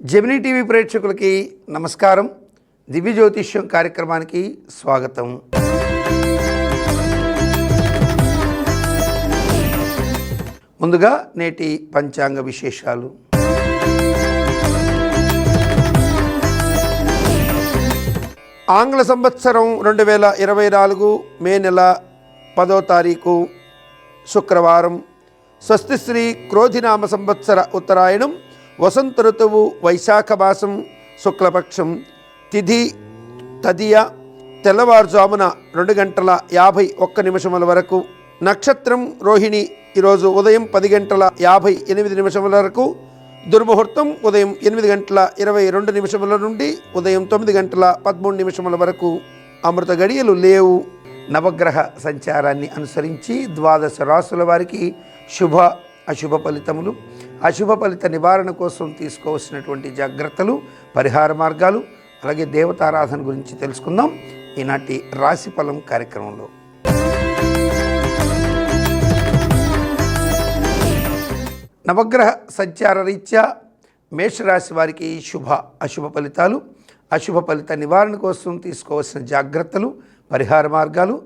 Gemini TV ప్రేక్షకులకి నమస్కారం. దివ్య జ్యోతిష్యం కార్యక్రమానికి స్వాగతం. ముందుగా నేటి పంచాంగ విశేషాలు. ఆంగ్ల సంవత్సరం 2024 మే నెల 10వ తారీఖు శుక్రవారం. స్వస్తి శ్రీ క్రోధినామ సంవత్సర ఉత్తరాయణం, వసంత ఋతువు, వైశాఖ మాసం, శుక్లపక్షం, తిథి తదియ, తెల్లవారుజామున 2:51 వరకు. నక్షత్రం రోహిణి, ఈరోజు ఉదయం 10:58 వరకు. దుర్ముహూర్తం ఉదయం 8:22 నుండి ఉదయం 9:13 వరకు. అమృత గడియలు లేవు. నవగ్రహ సంచారాన్ని అనుసరించి ద్వాదశ రాశుల వారికి శుభ అశుభ ఫలితములు, అశుభ ఫలిత నివారణ కోసం తీసుకోవాల్సినటువంటి జాగ్రత్తలు, పరిహార మార్గాలు, అలాగే దేవతారాధన గురించి తెలుసుకుందాం ఈనాటి రాశిఫలం కార్యక్రమంలో. నవగ్రహ సంచార రీత్యా మేషరాశి వారికి శుభ అశుభ ఫలితాలు, అశుభ ఫలిత నివారణ కోసం తీసుకోవాల్సిన జాగ్రత్తలు, పరిహార మార్గాలు,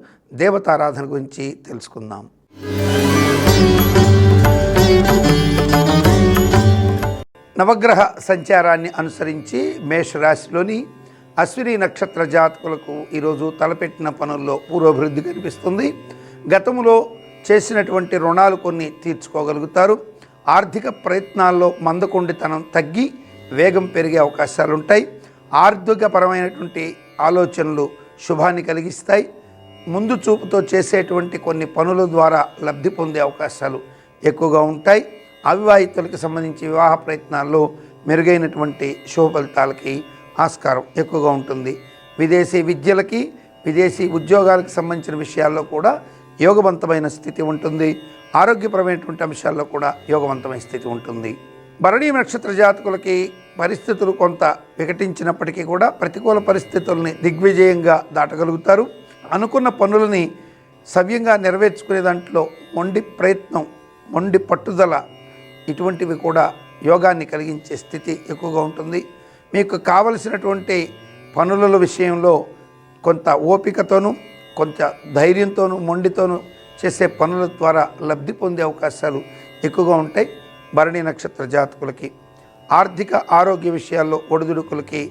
దేవతారాధన గురించి తెలుసుకుందాం. నవగ్రహ సంచారాన్ని అనుసరించి మేషరాశిలోని అశ్విని నక్షత్ర జాతకులకు ఈరోజు తలపెట్టిన పనుల్లో పూర్వాభివృద్ధి కనిపిస్తుంది. గతంలో చేసినటువంటి రుణాలు కొన్ని తీర్చుకోగలుగుతారు. ఆర్థిక ప్రయత్నాల్లో మందకొండితనం తగ్గి వేగం పెరిగే అవకాశాలుంటాయి. ఆర్థికపరమైనటువంటి ఆలోచనలు శుభాన్ని కలిగిస్తాయి. ముందు చూపుతో చేసేటువంటి కొన్ని పనుల ద్వారా లబ్ధి పొందే అవకాశాలు ఎక్కువగా ఉంటాయి. అవివాహితులకు సంబంధించి వివాహ ప్రయత్నాల్లో మెరుగైనటువంటి శుభ ఫలితాలకి ఆస్కారం ఎక్కువగా ఉంటుంది. విదేశీ విద్యలకి, విదేశీ ఉద్యోగాలకు సంబంధించిన విషయాల్లో కూడా యోగవంతమైన స్థితి ఉంటుంది. ఆరోగ్యపరమైనటువంటి అంశాల్లో కూడా యోగవంతమైన స్థితి ఉంటుంది. భరణీ నక్షత్ర జాతకులకి పరిస్థితులు కొంత వికటించినప్పటికీ కూడా ప్రతికూల పరిస్థితుల్ని దిగ్విజయంగా దాటగలుగుతారు. అనుకున్న పనులని సవ్యంగా నెరవేర్చుకునే దాంట్లో మొండి ప్రయత్నం, మొండి పట్టుదల, ఇటువంటివి కూడా యోగాన్ని కలిగించే స్థితి ఎక్కువగా ఉంటుంది. మీకు కావలసినటువంటి పనుల విషయంలో కొంత ఓపికతోనూ, కొంత ధైర్యంతోనూ, మొండితోనూ చేసే పనుల ద్వారా లబ్ధి పొందే అవకాశాలు ఎక్కువగా ఉంటాయి. భరణీ నక్షత్ర జాతకులకి ఆర్థిక ఆరోగ్య విషయాల్లో ఒడిదుడుకులకి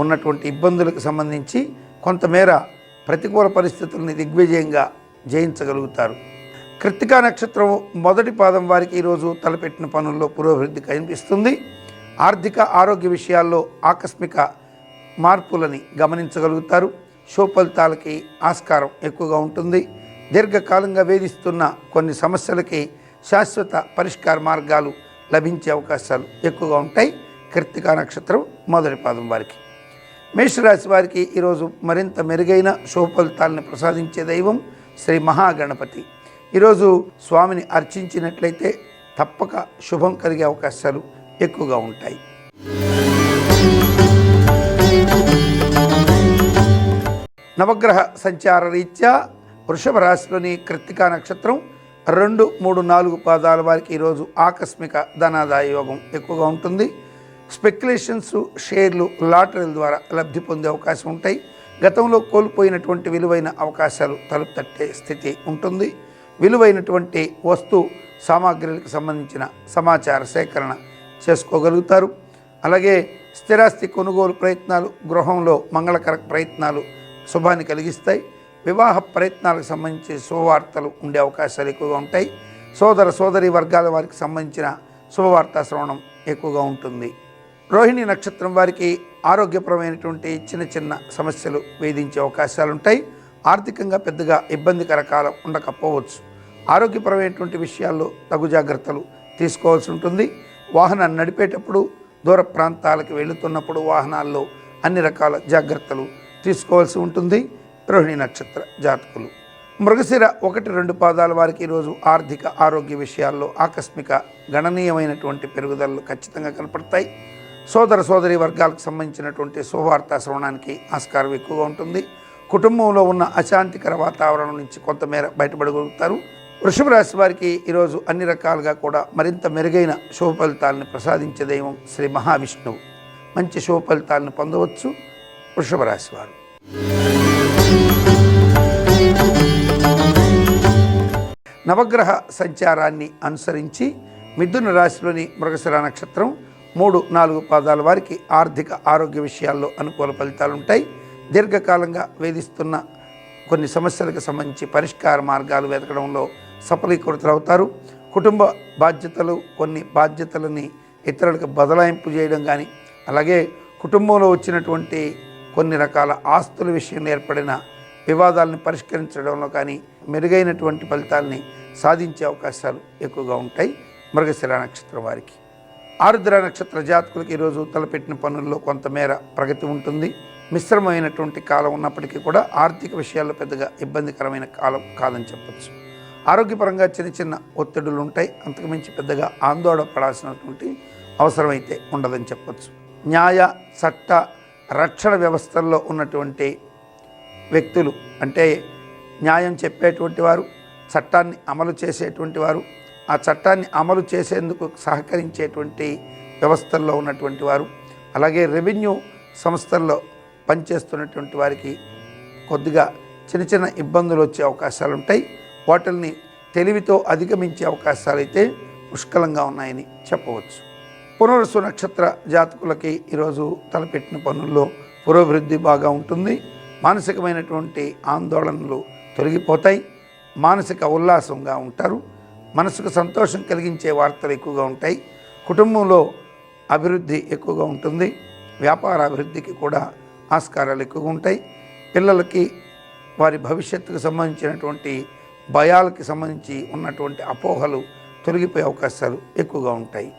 ఉన్నటువంటి ఇబ్బందులకు సంబంధించి కొంతమేర ప్రతికూల పరిస్థితుల్ని దిగ్విజయంగా జయించగలుగుతారు. కృత్తికా నక్షత్రం మొదటి పాదం వారికి ఈరోజు తలపెట్టిన పనుల్లో పురోభివృద్ధి కనిపిస్తుంది. ఆర్థిక ఆరోగ్య విషయాల్లో ఆకస్మిక మార్పులని గమనించగలుగుతారు. శుభ ఫలితాలకి ఆస్కారం ఎక్కువగా ఉంటుంది. దీర్ఘకాలంగా వేధిస్తున్న కొన్ని సమస్యలకి శాశ్వత పరిష్కార మార్గాలు లభించే అవకాశాలు ఎక్కువగా ఉంటాయి. కృత్తికా నక్షత్రం మొదటి పాదం వారికి. మేషరాశి వారికి ఈరోజు మరింత మెరుగైన శుభ ఫలితాలను ప్రసాదించే దైవం శ్రీ మహాగణపతి. ఈరోజు స్వామిని అర్చించినట్లయితే తప్పక శుభం కలిగే అవకాశాలు ఎక్కువగా ఉంటాయి. నవగ్రహ సంచార రీత్యా వృషభ రాశిలోని కృత్తికా నక్షత్రం 2, 3, 4 పాదాల వారికి ఈరోజు ఆకస్మిక ధనాదాయ యోగం ఎక్కువగా ఉంటుంది. స్పెక్యులేషన్స్, షేర్లు, లాటరీల ద్వారా లబ్ధి పొందే అవకాశం ఉంటాయి. గతంలో కోల్పోయినటువంటి విలువైన అవకాశాలు తలుపు తట్టే స్థితి ఉంటుంది. విలువైనటువంటి వస్తు సామాగ్రిలకు సంబంధించిన సమాచార సేకరణ చేసుకోగలుగుతారు. అలాగే స్థిరాస్తి కొనుగోలు ప్రయత్నాలు, గృహంలో మంగళకర ప్రయత్నాలు శుభాన్ని కలిగిస్తాయి. వివాహ ప్రయత్నాలకు సంబంధించి శుభవార్తలు ఉండే అవకాశాలు ఎక్కువగా ఉంటాయి. సోదర సోదరి వర్గాల వారికి సంబంధించిన శుభవార్తా శ్రవణం ఎక్కువగా ఉంటుంది. రోహిణి నక్షత్రం వారికి ఆరోగ్యపరమైనటువంటి చిన్న చిన్న సమస్యలు వేధించే అవకాశాలు ఉంటాయి. ఆర్థికంగా పెద్దగా ఇబ్బందికర కాలం ఉండకపోవచ్చు. ఆరోగ్యపరమైనటువంటి విషయాల్లో తగు జాగ్రత్తలు తీసుకోవాల్సి ఉంటుంది. వాహనాన్ని నడిపేటప్పుడు, దూర ప్రాంతాలకు వెళుతున్నప్పుడు వాహనాల్లో అన్ని రకాల జాగ్రత్తలు తీసుకోవాల్సి ఉంటుంది. రోహిణి నక్షత్ర జాతకులు. మృగశిర 1, 2 పాదాల వారికి ఈరోజు ఆర్థిక ఆరోగ్య విషయాల్లో ఆకస్మిక గణనీయమైనటువంటి పెరుగుదలలు ఖచ్చితంగా కనపడతాయి. సోదర సోదరి వర్గాలకు సంబంధించినటువంటి శుభవార్తా శ్రవణానికి ఆస్కారం ఎక్కువగా ఉంటుంది. కుటుంబంలో ఉన్న అశాంతికర వాతావరణం నుంచి కొంతమేర బయటపడగలుగుతారు. వృషభ రాశి వారికి ఈరోజు అన్ని రకాలుగా కూడా మరింత మెరుగైన శుభ ఫలితాలను ప్రసాదించే దైవం శ్రీ మహావిష్ణువు. మంచి శుభ ఫలితాలను పొందవచ్చు వృషభ రాశి వారు. నవగ్రహ సంచారాన్ని అనుసరించి మిథున రాశిలోని మృగశిర నక్షత్రం 3-4 పాదాల వారికి ఆర్థిక ఆరోగ్య విషయాల్లో అనుకూల ఫలితాలు ఉంటాయి. దీర్ఘకాలంగా వేధిస్తున్న కొన్ని సమస్యలకు సంబంధించి పరిష్కార మార్గాలు వెతకడంలో సఫలీకృతులవుతారు. కుటుంబ బాధ్యతలు, కొన్ని బాధ్యతలని ఇతరులకు బదలాయింపు చేయడం కానీ, అలాగే కుటుంబంలో వచ్చినటువంటి కొన్ని రకాల ఆస్తుల విషయంలో ఏర్పడిన వివాదాలను పరిష్కరించడంలో కానీ మెరుగైనటువంటి ఫలితాలని సాధించే అవకాశాలు ఎక్కువగా ఉంటాయి మృగశిర నక్షత్రం వారికి. ఆరుద్ర నక్షత్ర జాతకులకు ఈరోజు తలపెట్టిన పనుల్లో కొంతమేర ప్రగతి ఉంటుంది. మిశ్రమమైనటువంటి కాలం ఉన్నప్పటికీ కూడా ఆర్థిక విషయాల్లో పెద్దగా ఇబ్బందికరమైన కాలం కాదని చెప్పచ్చు. ఆరోగ్యపరంగా చిన్న చిన్న ఒత్తిడులు ఉంటాయి. అంతకుమించి పెద్దగా ఆందోళన పడాల్సినటువంటి అవసరం అయితే ఉండదని చెప్పచ్చు. న్యాయ చట్ట రక్షణ వ్యవస్థల్లో ఉన్నటువంటి వ్యక్తులు, అంటే న్యాయం చెప్పేటువంటి వారు, చట్టాన్ని అమలు చేసేటువంటి వారు, ఆ చట్టాన్ని అమలు చేసేందుకు సహకరించేటువంటి వ్యవస్థల్లో ఉన్నటువంటి వారు, అలాగే రెవెన్యూ సంస్థల్లో పనిచేస్తున్నటువంటి వారికి కొద్దిగా చిన్న చిన్న ఇబ్బందులు వచ్చే అవకాశాలు ఉంటాయి. వాటిల్ని తెలివితో అధిగమించే అవకాశాలు అయితే పుష్కలంగా ఉన్నాయని చెప్పవచ్చు. పునర్వసు నక్షత్ర జాతకులకి ఈరోజు తలపెట్టిన పనుల్లో పురోభివృద్ధి బాగా ఉంటుంది. మానసికమైనటువంటి ఆందోళనలు తొలగిపోతాయి. మానసిక ఉల్లాసంగా ఉంటారు. మనసుకు సంతోషం కలిగించే వార్తలు ఎక్కువగా ఉంటాయి. కుటుంబంలో అభివృద్ధి ఎక్కువగా ఉంటుంది. వ్యాపార అభివృద్ధికి కూడా ఆస్కారాలు ఎక్కువగా ఉంటాయి. పిల్లలకి వారి భవిష్యత్తుకు సంబంధించినటువంటి భయాలకి సంబంధించి ఉన్నటువంటి అపోహలు తొలగిపోయే అవకాశాలు ఎక్కువగా ఉంటాయి.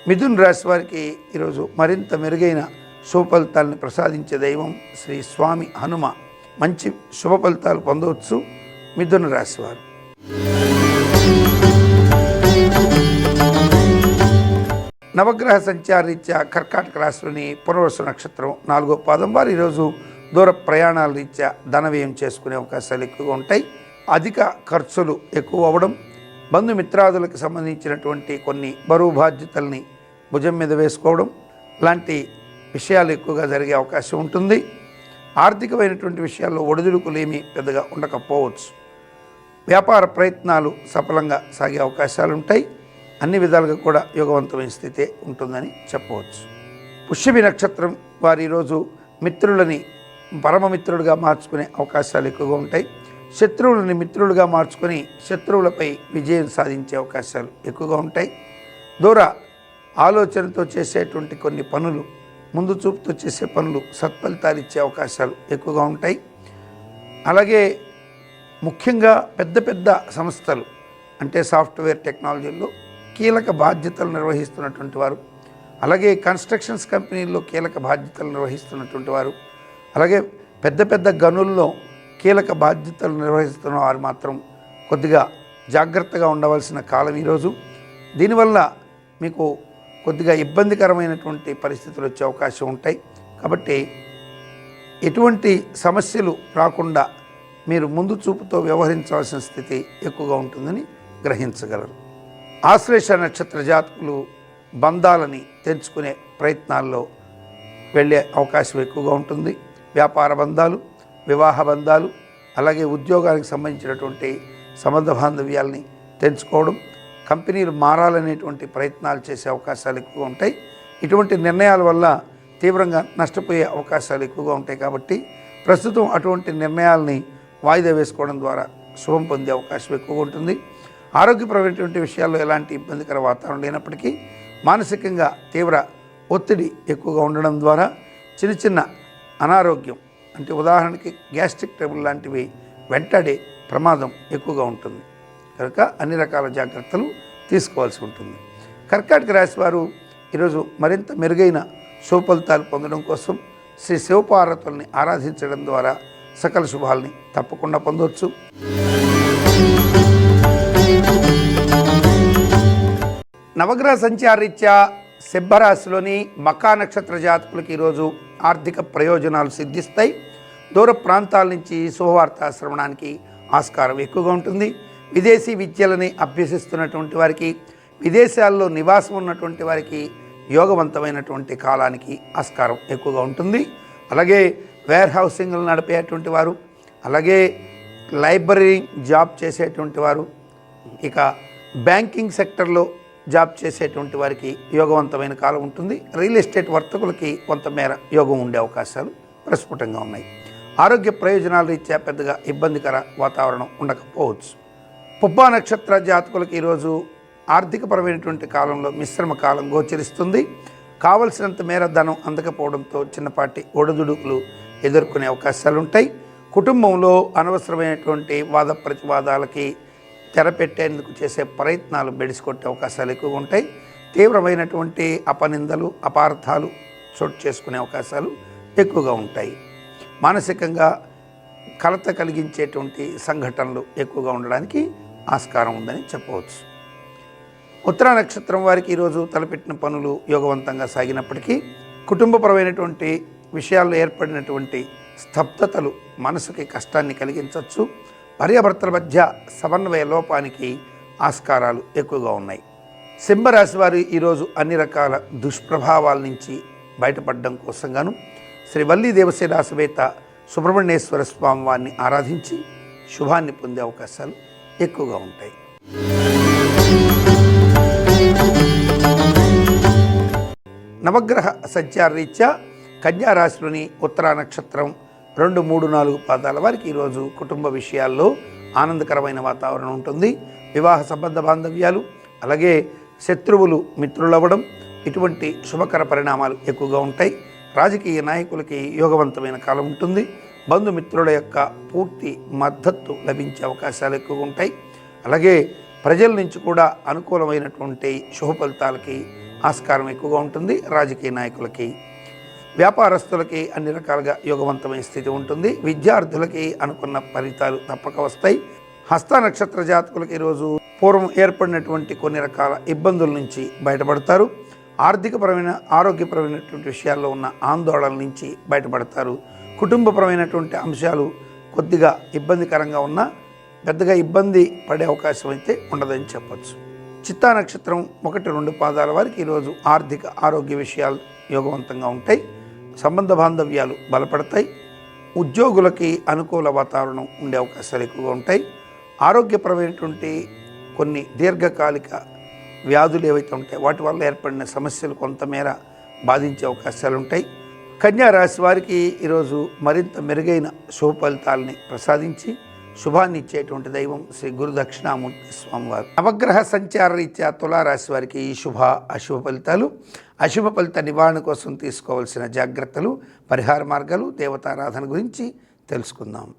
మిథున రాశి వారికి ఈరోజు మరింత మెరుగైన శుభ ఫలితాలను ప్రసాదించే దైవం శ్రీ స్వామి హనుమ. మంచి శుభ ఫలితాలు పొందవచ్చు మిథున రాశి వారు. నవగ్రహ సంచారరీత్యా కర్కాటక రాశిలోని పునర్వసు నక్షత్రం 4వ పాదం వారు ఈరోజు దూర ప్రయాణాల రీత్యా ధన వ్యయం చేసుకునే అవకాశాలు ఎక్కువగా ఉంటాయి. అధిక ఖర్చులు ఎక్కువ అవ్వడం, బంధుమిత్రాదులకు సంబంధించినటువంటి కొన్ని బరువు బాధ్యతల్ని భుజం మీద వేసుకోవడం లాంటి విషయాలు ఎక్కువగా జరిగే అవకాశం ఉంటుంది. ఆర్థికమైనటువంటి విషయాల్లో ఒడిదుడుకులు ఏమీ పెద్దగా ఉండకపోవచ్చు. వ్యాపార ప్రయత్నాలు సఫలంగా సాగే అవకాశాలు ఉంటాయి. అన్ని విధాలుగా కూడా యోగవంతమైన స్థితే ఉంటుందని చెప్పవచ్చు. పుష్యమి నక్షత్రం వారు ఈరోజు మిత్రులని పరమమిత్రులుగా మార్చుకునే అవకాశాలు ఎక్కువగా ఉంటాయి. శత్రువులని మిత్రులుగా మార్చుకొని శత్రువులపై విజయం సాధించే అవకాశాలు ఎక్కువగా ఉంటాయి. దూర ఆలోచనతో చేసేటువంటి కొన్ని పనులు, ముందు చూపుతో చేసే పనులు సత్ఫలితాలు ఇచ్చే అవకాశాలు ఎక్కువగా ఉంటాయి. అలాగే ముఖ్యంగా పెద్ద పెద్ద సంస్థలు, అంటే సాఫ్ట్వేర్ టెక్నాలజీల్లో కీలక బాధ్యతలు నిర్వహిస్తున్నటువంటి వారు, అలాగే కన్స్ట్రక్షన్స్ కంపెనీల్లో కీలక బాధ్యతలు నిర్వహిస్తున్నటువంటి వారు, అలాగే పెద్ద పెద్ద గనుల్లో కీలక బాధ్యతలు నిర్వహిస్తున్న వారు మాత్రం కొద్దిగా జాగ్రత్తగా ఉండవలసిన కాలం ఈరోజు. దీనివల్ల మీకు కొద్దిగా ఇబ్బందికరమైనటువంటి పరిస్థితులు వచ్చే అవకాశం ఉంటాయి. కాబట్టి ఎటువంటి సమస్యలు రాకుండా మీరు ముందు చూపుతో వ్యవహరించవలసిన స్థితి ఎక్కువగా ఉంటుందని గ్రహించగలరు. ఆశ్లేష నక్షత్ర జాతకులు బంధాలని తెంచుకునే ప్రయత్నాల్లో వెళ్ళే అవకాశం ఎక్కువగా ఉంటుంది. వ్యాపార బంధాలు, వివాహ బంధాలు, అలాగే ఉద్యోగానికి సంబంధించినటువంటి సంబంధ బాంధవ్యాలని తెంచుకోవడం, కంపెనీలు మారాలనేటువంటి ప్రయత్నాలు చేసే అవకాశాలు ఎక్కువగా ఉంటాయి. ఇటువంటి నిర్ణయాల వల్ల తీవ్రంగా నష్టపోయే అవకాశాలు ఎక్కువగా ఉంటాయి. కాబట్టి ప్రస్తుతం అటువంటి నిర్ణయాలని వాయిదా వేసుకోవడం ద్వారా శుభం పొందే అవకాశం ఎక్కువగా ఉంటుంది. ఆరోగ్యపరమైనటువంటి విషయాల్లో ఎలాంటి ఇబ్బందికర వాతావరణం లేనప్పటికీ మానసికంగా తీవ్ర ఒత్తిడి ఎక్కువగా ఉండడం ద్వారా చిన్న చిన్న అనారోగ్యం, అంటే ఉదాహరణకి గ్యాస్ట్రిక్ ట్రబుల్ లాంటివి వెంటాడే ప్రమాదం ఎక్కువగా ఉంటుంది. కనుక అన్ని రకాల జాగ్రత్తలు తీసుకోవాల్సి ఉంటుంది. కర్కాటక రాశి వారు ఈరోజు మరింత మెరుగైన శుభ ఫలితాలు పొందడం కోసం శ్రీ శివపార్వతుల్ని ఆరాధించడం ద్వారా సకల శుభాలని తప్పకుండా పొందవచ్చు. నవగ్రహ సంచారరీత్యా సింహరాశిలోని మకా నక్షత్ర జాతకులకు ఈరోజు ఆర్థిక ప్రయోజనాలు సిద్ధిస్తాయి. దూర ప్రాంతాల నుంచి శుభవార్త శ్రవణానికి ఆస్కారం ఎక్కువగా ఉంటుంది. విదేశీ విద్యలని అభ్యసిస్తున్నటువంటి వారికి, విదేశాల్లో నివాసం ఉన్నటువంటి వారికి యోగవంతమైనటువంటి కాలానికి ఆస్కారం ఎక్కువగా ఉంటుంది. అలాగే వేర్ హౌసింగ్లు నడిపేటువంటి వారు, అలాగే లైబ్రరీ జాబ్ చేసేటువంటి వారు, ఇక బ్యాంకింగ్ సెక్టర్లో జాబ్ చేసేటువంటి వారికి యోగవంతమైన కాలం ఉంటుంది. రియల్ ఎస్టేట్ వర్తకులకి కొంతమేర యోగం ఉండే అవకాశాలు ప్రస్ఫుటంగా ఉన్నాయి. ఆరోగ్య ప్రయోజనాల రీత్యా పెద్దగా ఇబ్బందికర వాతావరణం ఉండకపోవచ్చు. పుబ్బా నక్షత్ర జాతకులకు ఈరోజు ఆర్థికపరమైనటువంటి కాలంలో మిశ్రమ కాలం గోచరిస్తుంది. కావలసినంత మేర ధనం అందకపోవడంతో చిన్నపాటి ఒడిదుడుకులు ఎదుర్కొనే అవకాశాలు ఉంటాయి. కుటుంబంలో అనవసరమైనటువంటి వాద ప్రతివాదాలకి తెరపెట్టేందుకు చేసే ప్రయత్నాలు బెడిసికొట్టే అవకాశాలు ఎక్కువగా ఉంటాయి. తీవ్రమైనటువంటి అపనిందలు, అపార్థాలు చోటు చేసుకునే అవకాశాలు ఎక్కువగా ఉంటాయి. మానసికంగా కలత కలిగించేటువంటి సంఘటనలు ఎక్కువగా ఉండడానికి ఆస్కారం ఉందని చెప్పవచ్చు. ఉత్తరా నక్షత్రం వారికి ఈరోజు తలపెట్టిన పనులు యోగవంతంగా సాగినప్పటికీ కుటుంబపరమైనటువంటి విషయాల్లో ఏర్పడినటువంటి స్తబ్దతలు మనసుకి కష్టాన్ని కలిగించవచ్చు. భార్యాభర్తల మధ్య సమన్వయ లోపానికి ఆస్కారాలు ఎక్కువగా ఉన్నాయి. సింహరాశి వారు ఈరోజు అన్ని రకాల దుష్ప్రభావాల నుంచి బయటపడడం కోసంగాను శ్రీ వల్లీ దేవసేన సమేత సుబ్రహ్మణ్యేశ్వర స్వామి వారిని ఆరాధించి శుభాన్ని పొందే అవకాశాలు ఎక్కువగా ఉంటాయి. నవగ్రహ సంచార రీత్యా కన్యా రాశిలోని ఉత్తరా నక్షత్రం 2, 3, 4 పాదాల వారికి ఈరోజు కుటుంబ విషయాల్లో ఆనందకరమైన వాతావరణం ఉంటుంది. వివాహ సంబంధ బాంధవ్యాలు, అలాగే శత్రువులు మిత్రులవ్వడం, ఇటువంటి శుభకర పరిణామాలు ఎక్కువగా ఉంటాయి. రాజకీయ నాయకులకి యోగవంతమైన కాలం ఉంటుంది. బంధుమిత్రుల యొక్క పూర్తి మద్దతు లభించే అవకాశాలు ఎక్కువగా ఉంటాయి. అలాగే ప్రజల నుంచి కూడా అనుకూలమైనటువంటి శుభ ఫలితాలకి ఆస్కారం ఎక్కువగా ఉంటుంది. రాజకీయ నాయకులకి, వ్యాపారస్తులకి అన్ని రకాలుగా యోగవంతమైన స్థితి ఉంటుంది. విద్యార్థులకి అనుకున్న ఫలితాలు తప్పక వస్తాయి. హస్త నక్షత్ర జాతకులకి ఈరోజు పూర్వం ఏర్పడినటువంటి కొన్ని రకాల ఇబ్బందుల నుంచి బయటపడతారు. ఆర్థికపరమైన, ఆరోగ్యపరమైనటువంటి విషయాల్లో ఉన్న ఆందోళనల నుంచి బయటపడతారు. కుటుంబపరమైనటువంటి అంశాలు కొద్దిగా ఇబ్బందికరంగా ఉన్నా పెద్దగా ఇబ్బంది పడే అవకాశం అయితే ఉండదని చెప్పచ్చు. చిత్తా నక్షత్రం 1, 2 పాదాల వారికి ఈరోజు ఆర్థిక, ఆరోగ్య విషయాలు యోగవంతంగా ఉంటాయి. సంబంధ బాంధవ్యాలు బలపడతాయి. ఉద్యోగులకి అనుకూల వాతావరణం ఉండే అవకాశాలు ఎక్కువగా ఉంటాయి. ఆరోగ్యపరమైనటువంటి కొన్ని దీర్ఘకాలిక వ్యాధులు ఏవైతే ఉంటాయి వాటి వల్ల ఏర్పడిన సమస్యలు కొంతమేర బాధించే అవకాశాలు ఉంటాయి. కన్యా రాశి వారికి ఈరోజు మరింత మెరుగైన శుభ ఫలితాలని ప్రసాదించి శుభాన్ని ఇచ్చేటువంటి దైవం శ్రీ గురు దక్షిణామూర్తి స్వామివారు. నవగ్రహ సంచార రీత్యా తులారాశి వారికి ఈ శుభ అశుభ ఫలితాలు, అశుభ ఫలిత నివారణ కోసం తీసుకోవాల్సిన జాగ్రత్తలు, పరిహార మార్గాలు, దేవతారాధన గురించి తెలుసుకుందాం.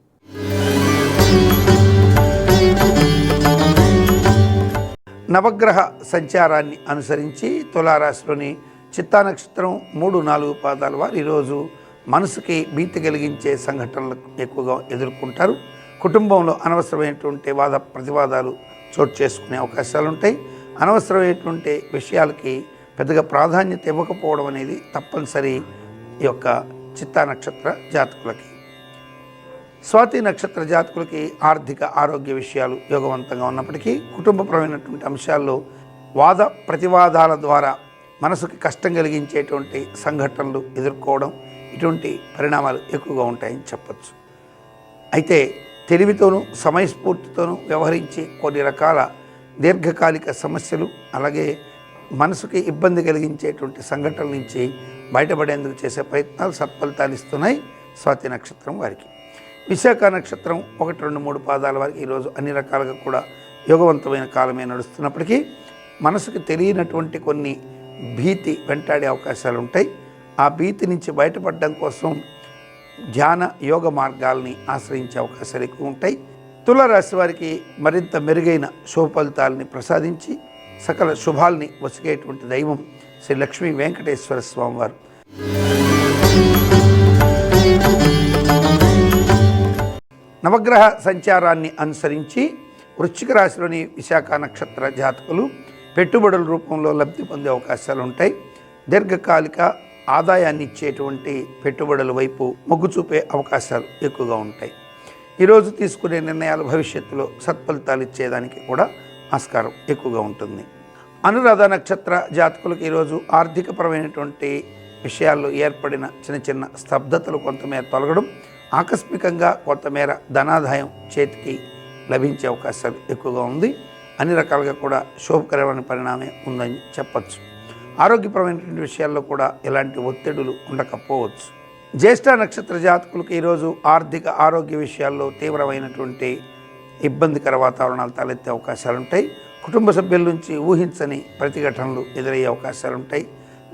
నవగ్రహ సంచారాన్ని అనుసరించి తులారాశిలోని చిత్తా నక్షత్రం 3, 4 పాదాల వారు ఈరోజు మనసుకి భీతి కలిగించే సంఘటనలు ఎక్కువగా ఎదుర్కొంటారు. కుటుంబంలో అనవసరమైనటువంటి వాద ప్రతివాదాలు చోటు చేసుకునే అవకాశాలు ఉంటాయి. అనవసరమైనటువంటి విషయాలకి పెద్దగా ప్రాధాన్యత ఇవ్వకపోవడం అనేది తప్పనిసరి ఈ యొక్క చిత్తా నక్షత్ర జాతకులకి. స్వాతి నక్షత్ర జాతకులకి ఆర్థిక, ఆరోగ్య విషయాలు యోగవంతంగా ఉన్నప్పటికీ కుటుంబపరమైనటువంటి అంశాల్లో వాద ప్రతివాదాల ద్వారా మనసుకి కష్టం కలిగించేటువంటి సంఘటనలు ఎదుర్కోవడం, ఇటువంటి పరిణామాలు ఎక్కువగా ఉంటాయని చెప్పచ్చు. అయితే తెలివితోనూ సమయస్ఫూర్తితోనూ వ్యవహరించి కొన్ని రకాల దీర్ఘకాలిక సమస్యలు, అలాగే మనసుకి ఇబ్బంది కలిగించేటువంటి సంఘటనల నుంచి బయటపడేందుకు చేసే ప్రయత్నాలు సత్ఫలితాలు ఇస్తున్నాయి స్వాతి నక్షత్రం వారికి. విశాఖ నక్షత్రం 1, 2, 3 పాదాల వారికి ఈరోజు అన్ని రకాలుగా కూడా యోగవంతమైన కాలమే నడుస్తున్నప్పటికీ మనసుకు తెలియనటువంటి కొన్ని భీతి వెంటాడే అవకాశాలు ఉంటాయి. ఆ భీతి నుంచి బయటపడడం కోసం ధ్యాన, యోగ మార్గాల్ని ఆశ్రయించే అవకాశాలు ఎక్కువ ఉంటాయి. తులారాశి వారికి మరింత మెరుగైన శుభ ఫలితాలని ప్రసాదించి సకల శుభాల్ని వసిగేటువంటి దైవం శ్రీ లక్ష్మీ వెంకటేశ్వర స్వామి వారు. నవగ్రహ సంచారాన్ని అనుసరించి వృశ్చిక రాశిలోని విశాఖ నక్షత్ర జాతకులు పెట్టుబడుల రూపంలో లబ్ధి పొందే అవకాశాలు ఉంటాయి. దీర్ఘకాలిక ఆదాయాన్ని ఇచ్చేటువంటి పెట్టుబడుల వైపు మొగ్గు చూపే అవకాశాలు ఎక్కువగా ఉంటాయి. ఈరోజు తీసుకునే నిర్ణయాలు భవిష్యత్తులో సత్ఫలితాలు ఇచ్చేదానికి కూడా ఆస్కారం ఎక్కువగా ఉంటుంది. అనురాధ నక్షత్ర జాతకులకు ఈరోజు ఆర్థికపరమైనటువంటి విషయాల్లో ఏర్పడిన చిన్న చిన్న స్తబ్దతలు కొంతమేర తొలగడం, ఆకస్మికంగా కొంతమేర ధనాదాయం చేతికి లభించే అవకాశాలు ఎక్కువగా ఉంది. అన్ని రకాలుగా కూడా శుభకరమైన పరిణామం ఉందని చెప్పచ్చు. ఆరోగ్యపరమైనటువంటి విషయాల్లో కూడా ఎలాంటి ఒత్తిడులు ఉండకపోవచ్చు. జ్యేష్ఠ నక్షత్ర జాతకులకు ఈరోజు ఆరోగ్య విషయాల్లో తీవ్రమైనటువంటి ఇబ్బందికర వాతావరణాలు తలెత్తే అవకాశాలు ఉంటాయి. కుటుంబ సభ్యుల నుంచి ఊహించని ప్రతిఘటనలు ఎదురయ్యే అవకాశాలు ఉంటాయి.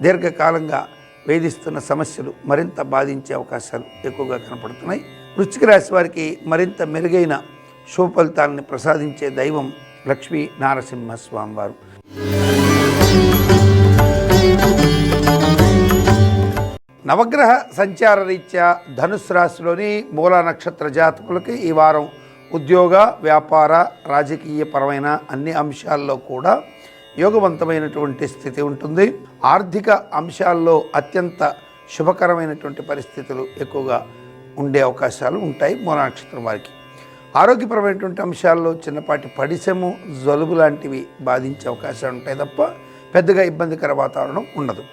దీర్ఘకాలంగా వేధిస్తున్న సమస్యలు మరింత బాధించే అవకాశాలు ఎక్కువగా కనపడుతున్నాయి. వృశ్చిక రాశి వారికి మరింత మెరుగైన శుభ ఫలితాలను ప్రసాదించే దైవం లక్ష్మీ నారసింహస్వామి వారు. నవగ్రహ సంచార రీత్యా ధనుస్సు రాశిలోని మూలా నక్షత్ర జాతకులకి ఈ వారం ఉద్యోగ, వ్యాపార, రాజకీయ పరమైన అన్ని అంశాల్లో కూడా యోగవంతమైనటువంటి స్థితి ఉంటుంది. ఆర్థిక అంశాల్లో అత్యంత శుభకరమైనటువంటి పరిస్థితులు ఎక్కువగా ఉండే అవకాశాలు ఉంటాయి మూలా నక్షత్రం వారికి. ఆరోగ్యపరమైనటువంటి అంశాల్లో చిన్నపాటి పడిశము, జలుబు లాంటివి బాధించే అవకాశాలు ఉంటాయి తప్ప పెద్దగా ఇబ్బందికర వాతావరణం ఉండదు.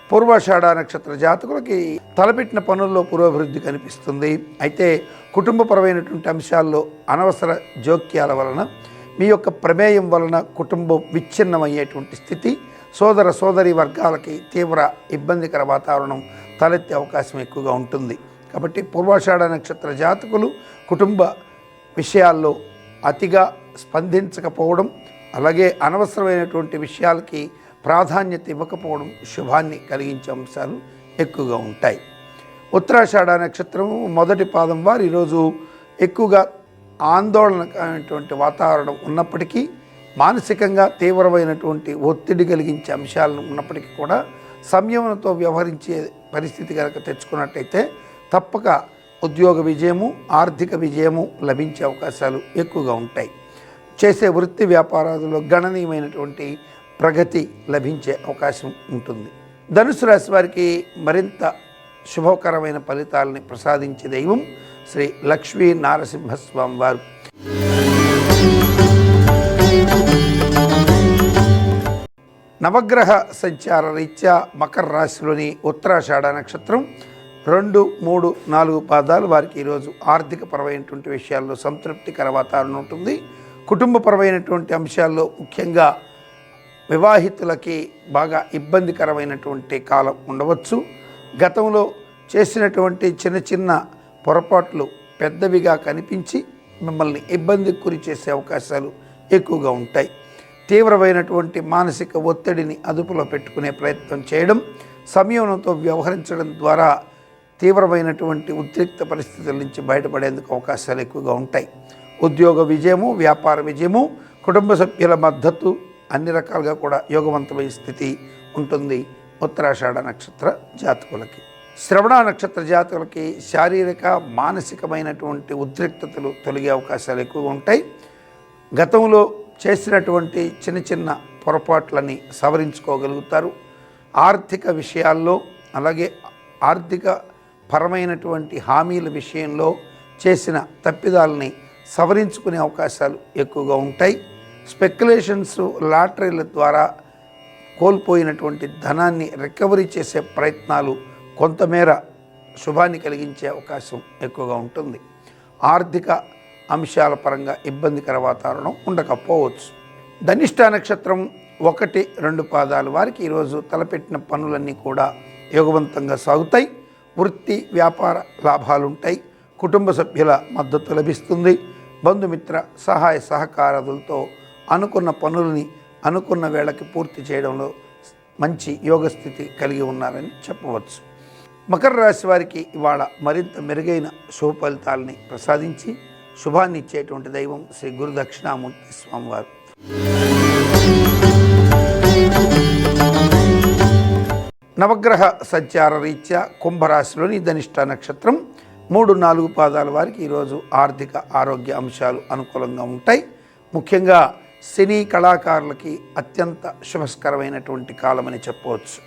పూర్వాషాఢ నక్షత్ర జాతకులకి తలపెట్టిన పనుల్లో పురోభివృద్ధి కనిపిస్తుంది. అయితే కుటుంబపరమైనటువంటి అంశాల్లో అనవసర జోక్యాల వలన, మీ యొక్క ప్రమేయం వలన కుటుంబం విచ్ఛిన్నమయ్యేటువంటి స్థితి, సోదర సోదరి వర్గాలకి తీవ్ర ఇబ్బందికర వాతావరణం తలెత్తే అవకాశం ఎక్కువగా ఉంటుంది. కాబట్టి పూర్వాషాఢ నక్షత్ర జాతకులు కుటుంబ విషయాల్లో అతిగా స్పందించకపోవడం, అలాగే అనవసరమైనటువంటి విషయాలకి ప్రాధాన్యత ఇవ్వకపోవడం శుభాన్ని కలిగించే అంశాలు ఎక్కువగా ఉంటాయి. ఉత్తరాషాఢ నక్షత్రం మొదటి పాదం వారు ఈరోజు ఎక్కువగా ఆందోళనకరమైనటువంటి వాతావరణం ఉన్నప్పటికీ, మానసికంగా తీవ్రమైనటువంటి ఒత్తిడి కలిగించే అంశాలను ఉన్నప్పటికీ కూడా సంయమనంతో వ్యవహరించే పరిస్థితి కనుక తెచ్చుకున్నట్టయితే తప్పక ఉద్యోగ విజయము, ఆర్థిక విజయము లభించే అవకాశాలు ఎక్కువగా ఉంటాయి. చేసే వృత్తి వ్యాపారాలలో గణనీయమైనటువంటి ప్రగతి లభించే అవకాశం ఉంటుంది. ధనుసు రాశి వారికి మరింత శుభకరమైన ఫలితాలని ప్రసాదించే దైవం శ్రీ లక్ష్మీ నారసింహస్వామి వారు. నవగ్రహ సంచార రీత్యా మకర రాశిలోని ఉత్తరాషాఢ నక్షత్రం 2, 3, 4 పాదాలు వారికి ఈరోజు ఆర్థికపరమైనటువంటి విషయాల్లో సంతృప్తికర వాతావరణం ఉంటుంది. కుటుంబపరమైనటువంటి అంశాల్లో ముఖ్యంగా వివాహితులకి బాగా ఇబ్బందికరమైనటువంటి కాలం ఉండవచ్చు. గతంలో చేసినటువంటి చిన్న చిన్న పొరపాట్లు పెద్దవిగా కనిపించి మిమ్మల్ని ఇబ్బందికి గురి చేసే అవకాశాలు ఎక్కువగా ఉంటాయి. తీవ్రమైనటువంటి మానసిక ఒత్తిడిని అదుపులో పెట్టుకునే ప్రయత్నం చేయడం, సంయమనంతో వ్యవహరించడం ద్వారా తీవ్రమైనటువంటి ఉద్రిక్త పరిస్థితుల నుంచి బయటపడేందుకు అవకాశాలు ఎక్కువగా ఉంటాయి. ఉద్యోగ విజయము, వ్యాపార విజయము, కుటుంబ సభ్యుల మద్దతు అన్ని రకాలుగా కూడా యోగవంతమైన స్థితి ఉంటుంది ఉత్తరాషాఢ నక్షత్ర జాతకులకి. శ్రవణ నక్షత్ర జాతకులకి శారీరక, మానసికమైనటువంటి ఉద్రిక్తతలు తొలగే అవకాశాలు ఎక్కువగా ఉంటాయి. గతంలో చేసినటువంటి చిన్న చిన్న పొరపాట్లని సవరించుకోగలుగుతారు. ఆర్థిక విషయాల్లో, అలాగే ఆర్థిక పరమైనటువంటి హామీల విషయంలో చేసిన తప్పిదాలని సవరించుకునే అవకాశాలు ఎక్కువగా ఉంటాయి. స్పెక్యులేషన్స్, లాటరీల ద్వారా కోల్పోయినటువంటి ధనాన్ని రికవరీ చేసే ప్రయత్నాలు కొంతమేర శుభాన్ని కలిగించే అవకాశం ఎక్కువగా ఉంటుంది. ఆర్థిక అంశాల పరంగా ఇబ్బందికర వాతావరణం ఉండకపోవచ్చు. ధనిష్ట నక్షత్రం 1, 2 పాదాలు వారికి ఈరోజు తలపెట్టిన పనులన్నీ కూడా యోగవంతంగా సాగుతాయి. వృత్తి వ్యాపార లాభాలుంటాయి. కుటుంబ సభ్యుల మద్దతు లభిస్తుంది. బంధుమిత్ర సహాయ సహకారాలతో అనుకున్న పనులని అనుకున్న వేళకి పూర్తి చేయడంలో మంచి యోగస్థితి కలిగి ఉన్నారని చెప్పవచ్చు. మకర రాశి వారికి ఇవాళ మరింత మెరుగైన శుభ ఫలితాలని ప్రసాదించి శుభాన్ని ఇచ్చేటువంటి దైవం శ్రీ గురు దక్షిణామూర్తి స్వామివారు. నవగ్రహ సంచార రీత్యా కుంభరాశిలోని ధనిష్ట నక్షత్రం 3, 4 పాదాల వారికి ఈరోజు ఆర్థిక ఆరోగ్య అంశాలు అనుకూలంగా ఉంటాయి. ముఖ్యంగా సినీ కళాకారులకి అత్యంత శుభస్కరమైనటువంటి కాలమని చెప్పవచ్చు.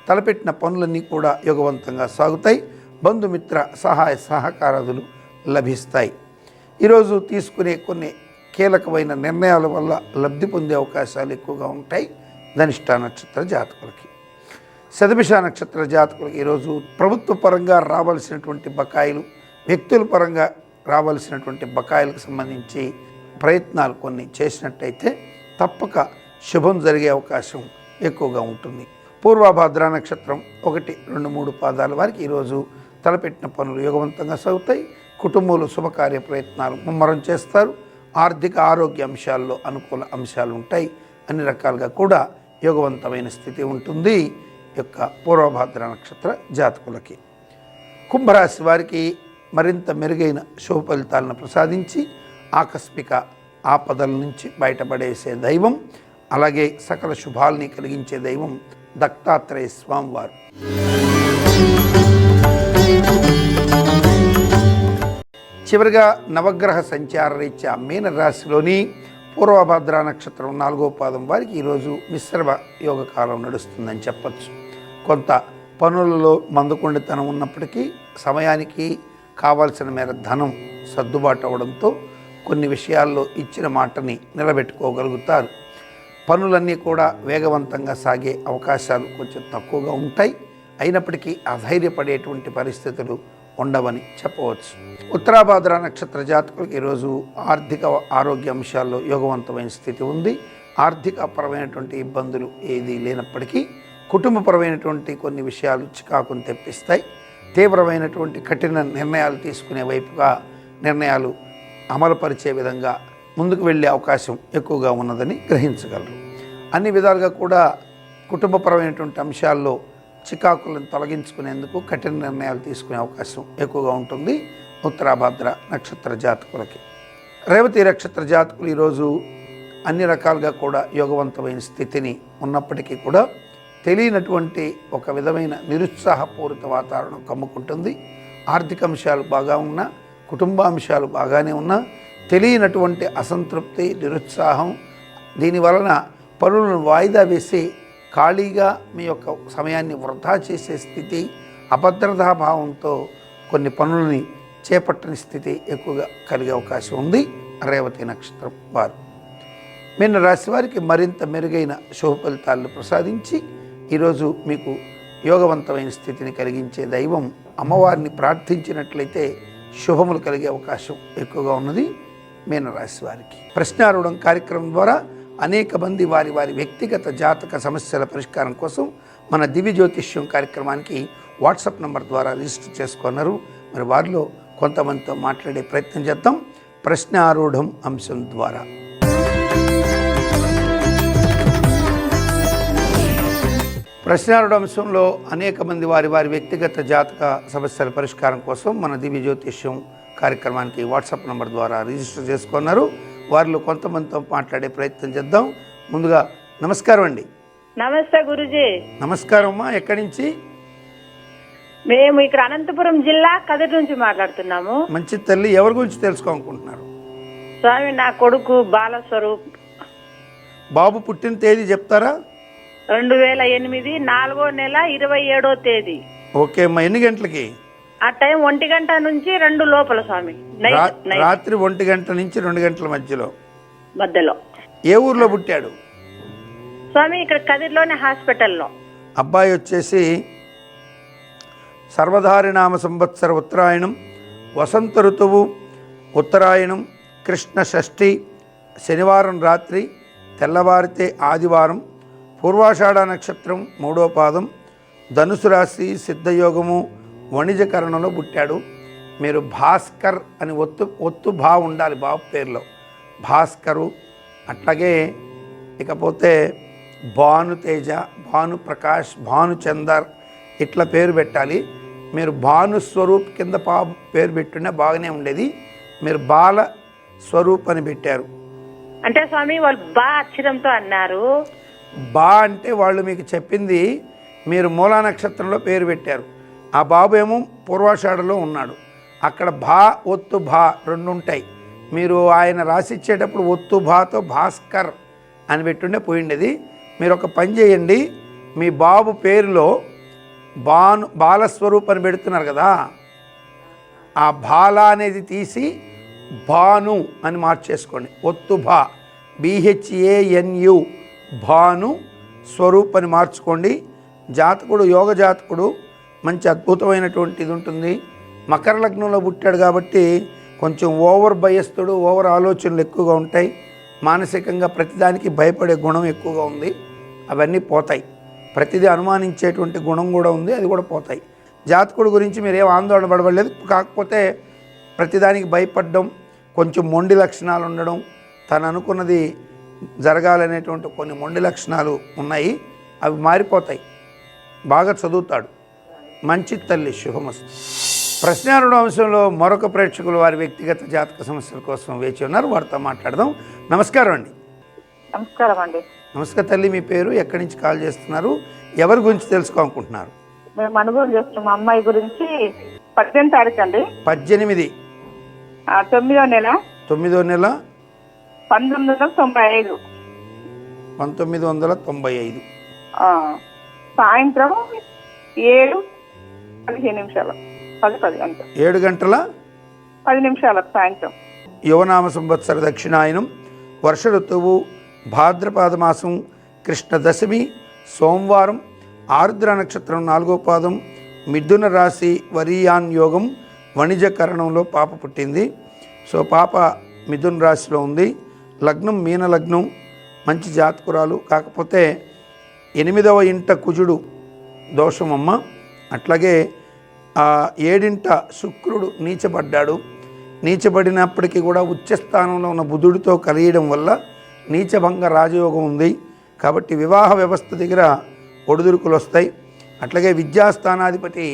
తలపెట్టిన పనులన్నీ కూడా యోగవంతంగా సాగుతాయి. బంధుమిత్ర సహాయ సహకారాదులు లభిస్తాయి. ఈరోజు తీసుకునే కొన్ని కీలకమైన నిర్ణయాల వల్ల లబ్ధి పొందే అవకాశాలు ఎక్కువగా ఉంటాయి. ధనిష్ట నక్షత్ర జాతకులకి. శతభిష నక్షత్ర జాతకులకి ఈరోజు ప్రభుత్వ పరంగా రావాల్సినటువంటి బకాయిలు, వ్యక్తుల పరంగా రావాల్సినటువంటి బకాయిలకు సంబంధించి ప్రయత్నాలు కొన్ని చేసినట్టయితే తప్పక శుభం జరిగే అవకాశం ఎక్కువగా ఉంటుంది. పూర్వభాద్ర నక్షత్రం 1, 2, 3 పాదాల వారికి ఈరోజు తలపెట్టిన పనులు యోగవంతంగా సాగుతాయి. కుటుంబంలో శుభకార్య ప్రయత్నాలు ముమ్మరం చేస్తారు. ఆర్థిక ఆరోగ్య అంశాల్లో అనుకూల అంశాలు ఉంటాయి. అన్ని రకాలుగా కూడా యోగవంతమైన స్థితి ఉంటుంది యొక్క పూర్వభాద్ర నక్షత్ర జాతకులకి. కుంభరాశి వారికి మరింత మెరుగైన శుభ ఫలితాలను ప్రసాదించి ఆకస్మిక ఆపదల నుంచి బయటపడేసే దైవం, అలాగే సకల శుభాల్ని కలిగించే దైవం దత్తాత్రేయ స్వామివారు. చివరిగా నవగ్రహ సంచార రీత్యా మీన రాశిలోని పూర్వభద్ర నక్షత్రం 4వ పాదం వారికి ఈరోజు మిశ్రమ యోగకాలం నడుస్తుందని చెప్పచ్చు. కొంత పనులలో మందుకొండితనం ఉన్నప్పటికీ సమయానికి కావాల్సిన మేర ధనం సర్దుబాటు అవడంతో కొన్ని విషయాల్లో ఇచ్చిన మాటని నిలబెట్టుకోగలుగుతారు. పనులన్నీ కూడా వేగవంతంగా సాగే అవకాశాలు కొంచెం తక్కువగా ఉంటాయి. అయినప్పటికీ అధైర్యపడేటువంటి పరిస్థితులు ఉండవని చెప్పవచ్చు. ఉత్తరాభాద్ర నక్షత్ర జాతకులకు ఈరోజు ఆర్థిక ఆరోగ్య అంశాల్లో యోగవంతమైన స్థితి ఉంది. ఆర్థికపరమైనటువంటి ఇబ్బందులు ఏదీ లేనప్పటికీ కుటుంబపరమైనటువంటి కొన్ని విషయాలు చికాకును తెప్పిస్తాయి. తీవ్రమైనటువంటి కఠిన నిర్ణయాలు తీసుకునే వైపుగా నిర్ణయాలు అమలుపరిచే విధంగా ముందుకు వెళ్ళే అవకాశం ఎక్కువగా ఉన్నదని గ్రహించగలరు. అన్ని విధాలుగా కూడా కుటుంబపరమైనటువంటి అంశాల్లో చికాకులను తొలగించుకునేందుకు కఠిన నిర్ణయాలు తీసుకునే అవకాశం ఎక్కువగా ఉంటుంది ఉత్తరాభాద్ర నక్షత్ర జాతకులకి. రేవతి నక్షత్ర జాతకులు ఈరోజు అన్ని రకాలుగా కూడా యోగవంతమైన స్థితిని ఉన్నప్పటికీ కూడా తెలియనటువంటి ఒక విధమైన నిరుత్సాహపూరిత వాతావరణం కమ్ముకుంటుంది. ఆర్థిక అంశాలు బాగా ఉన్నా, కుటుంబాంశాలు బాగానే ఉన్నా తెలియనటువంటి అసంతృప్తి, నిరుత్సాహం, దీనివలన పనులను వాయిదా వేసి ఖాళీగా మీ యొక్క సమయాన్ని వృధా చేసే స్థితి, అభద్రతాభావంతో కొన్ని పనులని చేపట్టని స్థితి ఎక్కువగా కలిగే అవకాశం ఉంది రేవతి నక్షత్రం వారు. మీన రాశి వారికి మరింత మెరుగైన శుభ ఫలితాలను ప్రసాదించి ఈరోజు మీకు యోగవంతమైన స్థితిని కలిగించే దైవం అమ్మవారిని ప్రార్థించినట్లయితే శుభములు కలిగే అవకాశం ఎక్కువగా ఉన్నది మీనరాశి వారికి. ప్రశ్నారూఢం కార్యక్రమం ద్వారా అనేక మంది వారి వారి వ్యక్తిగత జాతక సమస్యల పరిష్కారం కోసం మన దివ్య జ్యోతిష్యం కార్యక్రమానికి వాట్సాప్ నంబర్ ద్వారా రిజిస్టర్ చేసుకున్నారు. మరి వారిలో కొంతమందితో మాట్లాడే ప్రయత్నం చేద్దాం ప్రశ్నారూఢం అంశం ద్వారా. ప్రశ్నారూఢ అంశంలో అనేక మంది వారి వారి వ్యక్తిగత జాతక సమస్యల పరిష్కారం కోసం మన దివ్య జ్యోతిష్యం కార్యక్రమానికి వాట్సాప్ నంబర్ ద్వారా రిజిస్టర్ చేసుకున్నారు. వారిలో కొంతమందితో మాట్లాడే ప్రయత్నం చేద్దాం. ముందుగా నమస్కారం అండి. నమస్తే గురుజీ. నమస్కారం అమ్మా. ఎక్కడి నుంచి? మేము ఇక్కడ అనంతపురం జిల్లా కదిరి నుంచి మాట్లాడుతున్నాము. మంచి తల్లి, ఎవరి గురించి తెలుసుకోవాలనుకుంటున్నారు? స్వామి, నా కొడుకు బాలస్వరూప్. బాబు పుట్టిన తేదీ చెప్తారా? 2008 4వ నెల 27వ తేదీ. ఓకే అమ్మా. ఎన్ని గంటలకి? ఆ టైం 1 గంట నుంచి 2 లోపల స్వామి. రాత్రి 1 గంట నుంచి 2 గంటల మధ్యలో. ఏ ఊర్లో పుట్టాడు స్వామి? ఇక్కడ కదిరిలోని హాస్పిటల్లో. అబ్బాయి వచ్చేసి సర్వధారినామ సంవత్సర ఉత్తరాయణం, వసంత ఋతువు ఉత్తరాయణం, కృష్ణ షష్ఠి, శనివారం రాత్రి, తెల్లవారితే ఆదివారం, పూర్వాషాఢ నక్షత్రం 3వ పాదం, ధనుసు రాశి, సిద్ధయోగము, వణిజకరణలో పుట్టాడు. మీరు భాస్కర్ అని ఒత్తు భా ఉండాలి బాబు పేరులో, భాస్కరు. అట్లాగే ఇకపోతే భానుతేజ, భానుప్రకాష్, భానుచందర్ ఇట్లా పేరు పెట్టాలి. మీరు భానుస్వరూప్ కింద పేరు పెట్టున్నా బాగానే ఉండేది. మీరు బాల స్వరూప్ అని పెట్టారు. అంటే స్వామి వాళ్ళు బా అక్షరంతో అన్నారు. బా అంటే వాళ్ళు మీకు చెప్పింది మీరు మూలా నక్షత్రంలో పేరు పెట్టారు. ఆ బాబు ఏమో పూర్వాషాఢలో ఉన్నాడు. అక్కడ భా ఒత్తు భా 2 ఉంటాయి. మీరు ఆయన రాసిచ్చేటప్పుడు ఒత్తు భాతో భాస్కర్ అని పెట్టుండే పోయిండేది. మీరు ఒక పని చేయండి, మీ బాబు పేరులో బాలస్వరూప్ అని పెడుతున్నారు కదా, ఆ బాల అనేది తీసి భాను అని మార్చేసుకోండి. ఒత్తు భా, BHANU, భాను స్వరూపాన్ని మార్చుకోండి. జాతకుడు యోగ జాతకుడు మంచి అద్భుతమైనటువంటిది ఉంటుంది. మకర లగ్నంలో పుట్టాడు కాబట్టి కొంచెం ఓవర్ భయస్థుడు, ఓవర్ ఆలోచనలు ఎక్కువగా ఉంటాయి. మానసికంగా ప్రతిదానికి భయపడే గుణం ఎక్కువగా ఉంది. అవన్నీ పోతాయి. ప్రతిదీ అనుమానించేటువంటి గుణం కూడా ఉంది, అది కూడా పోతాయి. జాతకుడు గురించి మీరు ఏం ఆందోళన పడవలేదు. కాకపోతే ప్రతిదానికి భయపడడం, కొంచెం మొండి లక్షణాలు ఉండడం, తను అనుకున్నది జరగాలనేటువంటి కొన్ని మొండి లక్షణాలు ఉన్నాయి. అవి మారిపోతాయి. బాగా చదువుతాడు. మంచి తల్లి, శుభమస్తు. ప్రశ్నారుడు అంశంలో మరొక ప్రేక్షకులు వారి వ్యక్తిగత జాతక సమస్యల కోసం వేచి ఉన్నారు. వారితో మాట్లాడదాం. నమస్కారం అండి. నమస్కారం అండి. నమస్కారం తల్లి. మీ పేరు, ఎక్కడి నుంచి కాల్ చేస్తున్నారు, ఎవరి గురించి తెలుసుకోవాలనుకుంటున్నారు? మేము అనుభవం చేస్తున్నాం. మా అమ్మాయి గురించి 18వ తారీఖు అండి. 18 9వ నెల 9వ నెల 1995 1995 సాయంత్రం 7:15 10 అంతే. 7 గంటల 10 నిమిషాలకు సాయంత్రం. యువనామ సంవత్సర దక్షిణాయనం, వర్ష ఋతువు, భాద్రపాద మాసం, కృష్ణ దశమి, సోమవారం, ఆరుద్ర నక్షత్రం 4వ పాదం, మిథున రాశి, వరియాన్ యోగం, వణిజకరణంలో పాప పుట్టింది. సో పాప మిథున రాశిలో ఉంది. లగ్నం మీన లగ్నం, మంచి జాతకురాలు. కాకపోతే 8వ ఇంట కుజుడు దోషమమ్మ. అట్లాగే 7వ శుక్రుడు నీచబడ్డాడు. నీచబడినప్పటికీ కూడా ఉచ్చస్థానంలో ఉన్న బుధుడితో కలియడం వల్ల నీచభంగ రాజయోగం ఉంది. కాబట్టి వివాహ వ్యవస్థ దగ్గర ఒడిదుడుకులు వస్తాయి. అట్లాగే విద్యాస్థానాధిపతి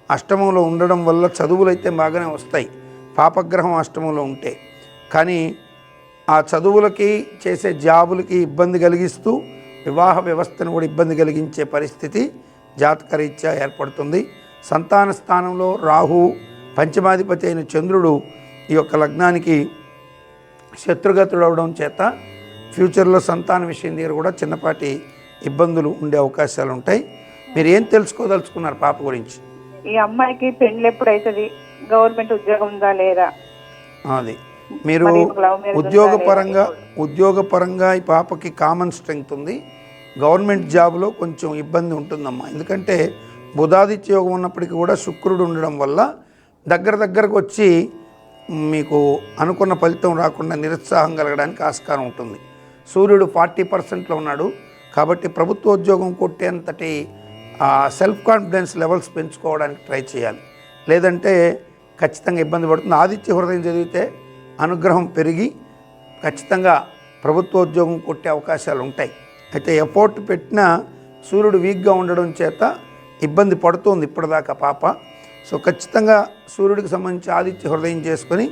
అష్టమంలో ఉండడం వల్ల చదువులైతే బాగానే వస్తాయి, పాపగ్రహం అష్టమంలో ఉంటే. కానీ ఆ చదువులకి, చేసే జాబులకి ఇబ్బంది కలిగిస్తూ వివాహ వ్యవస్థను కూడా ఇబ్బంది కలిగించే పరిస్థితి జాతకరీత్యా ఏర్పడుతుంది. సంతాన స్థానంలో రాహు, పంచమాధిపతి అయిన చంద్రుడు ఈ యొక్క లగ్నానికి శత్రుగతుడు అవడం చేత ఫ్యూచర్లో సంతాన విషయం దగ్గర కూడా చిన్నపాటి ఇబ్బందులు ఉండే అవకాశాలు ఉంటాయి. మీరు ఏం తెలుసుకోదలుచుకున్నారు పాప గురించి? ఈ అమ్మాయికి పెళ్లి ఎప్పుడు అవుతుంది, గవర్నమెంట్ ఉద్యోగం ఉందా లేదా, అది మీరు ఉద్యోగపరంగా ఈ పాపకి కామన్ స్ట్రెంగ్త్ ఉంది. గవర్నమెంట్ జాబ్లో కొంచెం ఇబ్బంది ఉంటుందమ్మా. ఎందుకంటే బుధాదిత్య యోగం ఉన్నప్పటికీ కూడా శుక్రుడు ఉండడం వల్ల దగ్గరకు వచ్చి మీకు అనుకున్న ఫలితం రాకుండా నిరుత్సాహం కలగడానికి ఆస్కారం ఉంటుంది. సూర్యుడు 40%లో ఉన్నాడు. కాబట్టి ప్రభుత్వ ఉద్యోగం కొట్టేంతటి సెల్ఫ్ కాన్ఫిడెన్స్ లెవెల్స్ పెంచుకోవడానికి ట్రై చేయాలి. లేదంటే ఖచ్చితంగా ఇబ్బంది పడుతుంది. ఆదిత్య హృదయం చదివితే అనుగ్రహం పెరిగి ఖచ్చితంగా ప్రభుత్వ ఉద్యోగం కొట్టే అవకాశాలు ఉంటాయి. అయితే ఎఫోర్ట్ పెట్టిన సూర్యుడు వీక్గా ఉండడం చేత ఇబ్బంది పడుతుంది ఇప్పటిదాకా పాప. సో ఖచ్చితంగా సూర్యుడికి సంబంధించి ఆదిత్య హృదయం చేసుకొని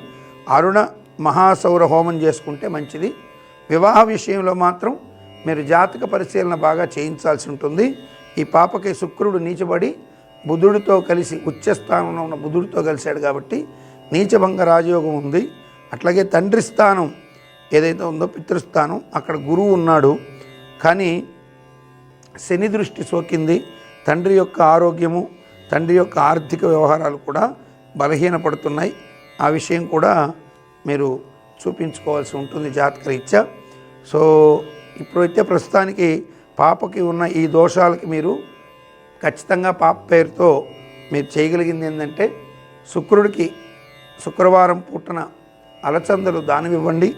అరుణ మహాసౌర హోమం చేసుకుంటే మంచిది. వివాహ విషయంలో మాత్రం మీరు జాతక పరిశీలన బాగా చేయించాల్సి ఉంటుంది. ఈ పాపకి శుక్రుడు నీచబడి బుధుడితో కలిసి ఉచ్చస్థానంలో ఉన్న బుధుడితో కలిశాడు కాబట్టి నీచభంగ రాజయోగం ఉంది. అట్లాగే తండ్రి స్థానం ఏదైతే ఉందో పితృస్థానం, అక్కడ గురువు ఉన్నాడు. కానీ శని దృష్టి సోకింది. తండ్రి యొక్క ఆరోగ్యము, తండ్రి యొక్క ఆర్థిక వ్యవహారాలు కూడా బలహీనపడుతున్నాయి. ఆ విషయం కూడా మీరు చూపించుకోవాల్సి ఉంటుంది జాతకరీత్యా. సో ఇప్పుడైతే ప్రస్తుతానికి పాపకి ఉన్న ఈ దోషాలకి మీరు ఖచ్చితంగా పాప పేరుతో మీరు చేయగలిగింది ఏంటంటే శుక్రుడికి శుక్రవారం పూటన అలచందలు దానం ఇవ్వండి.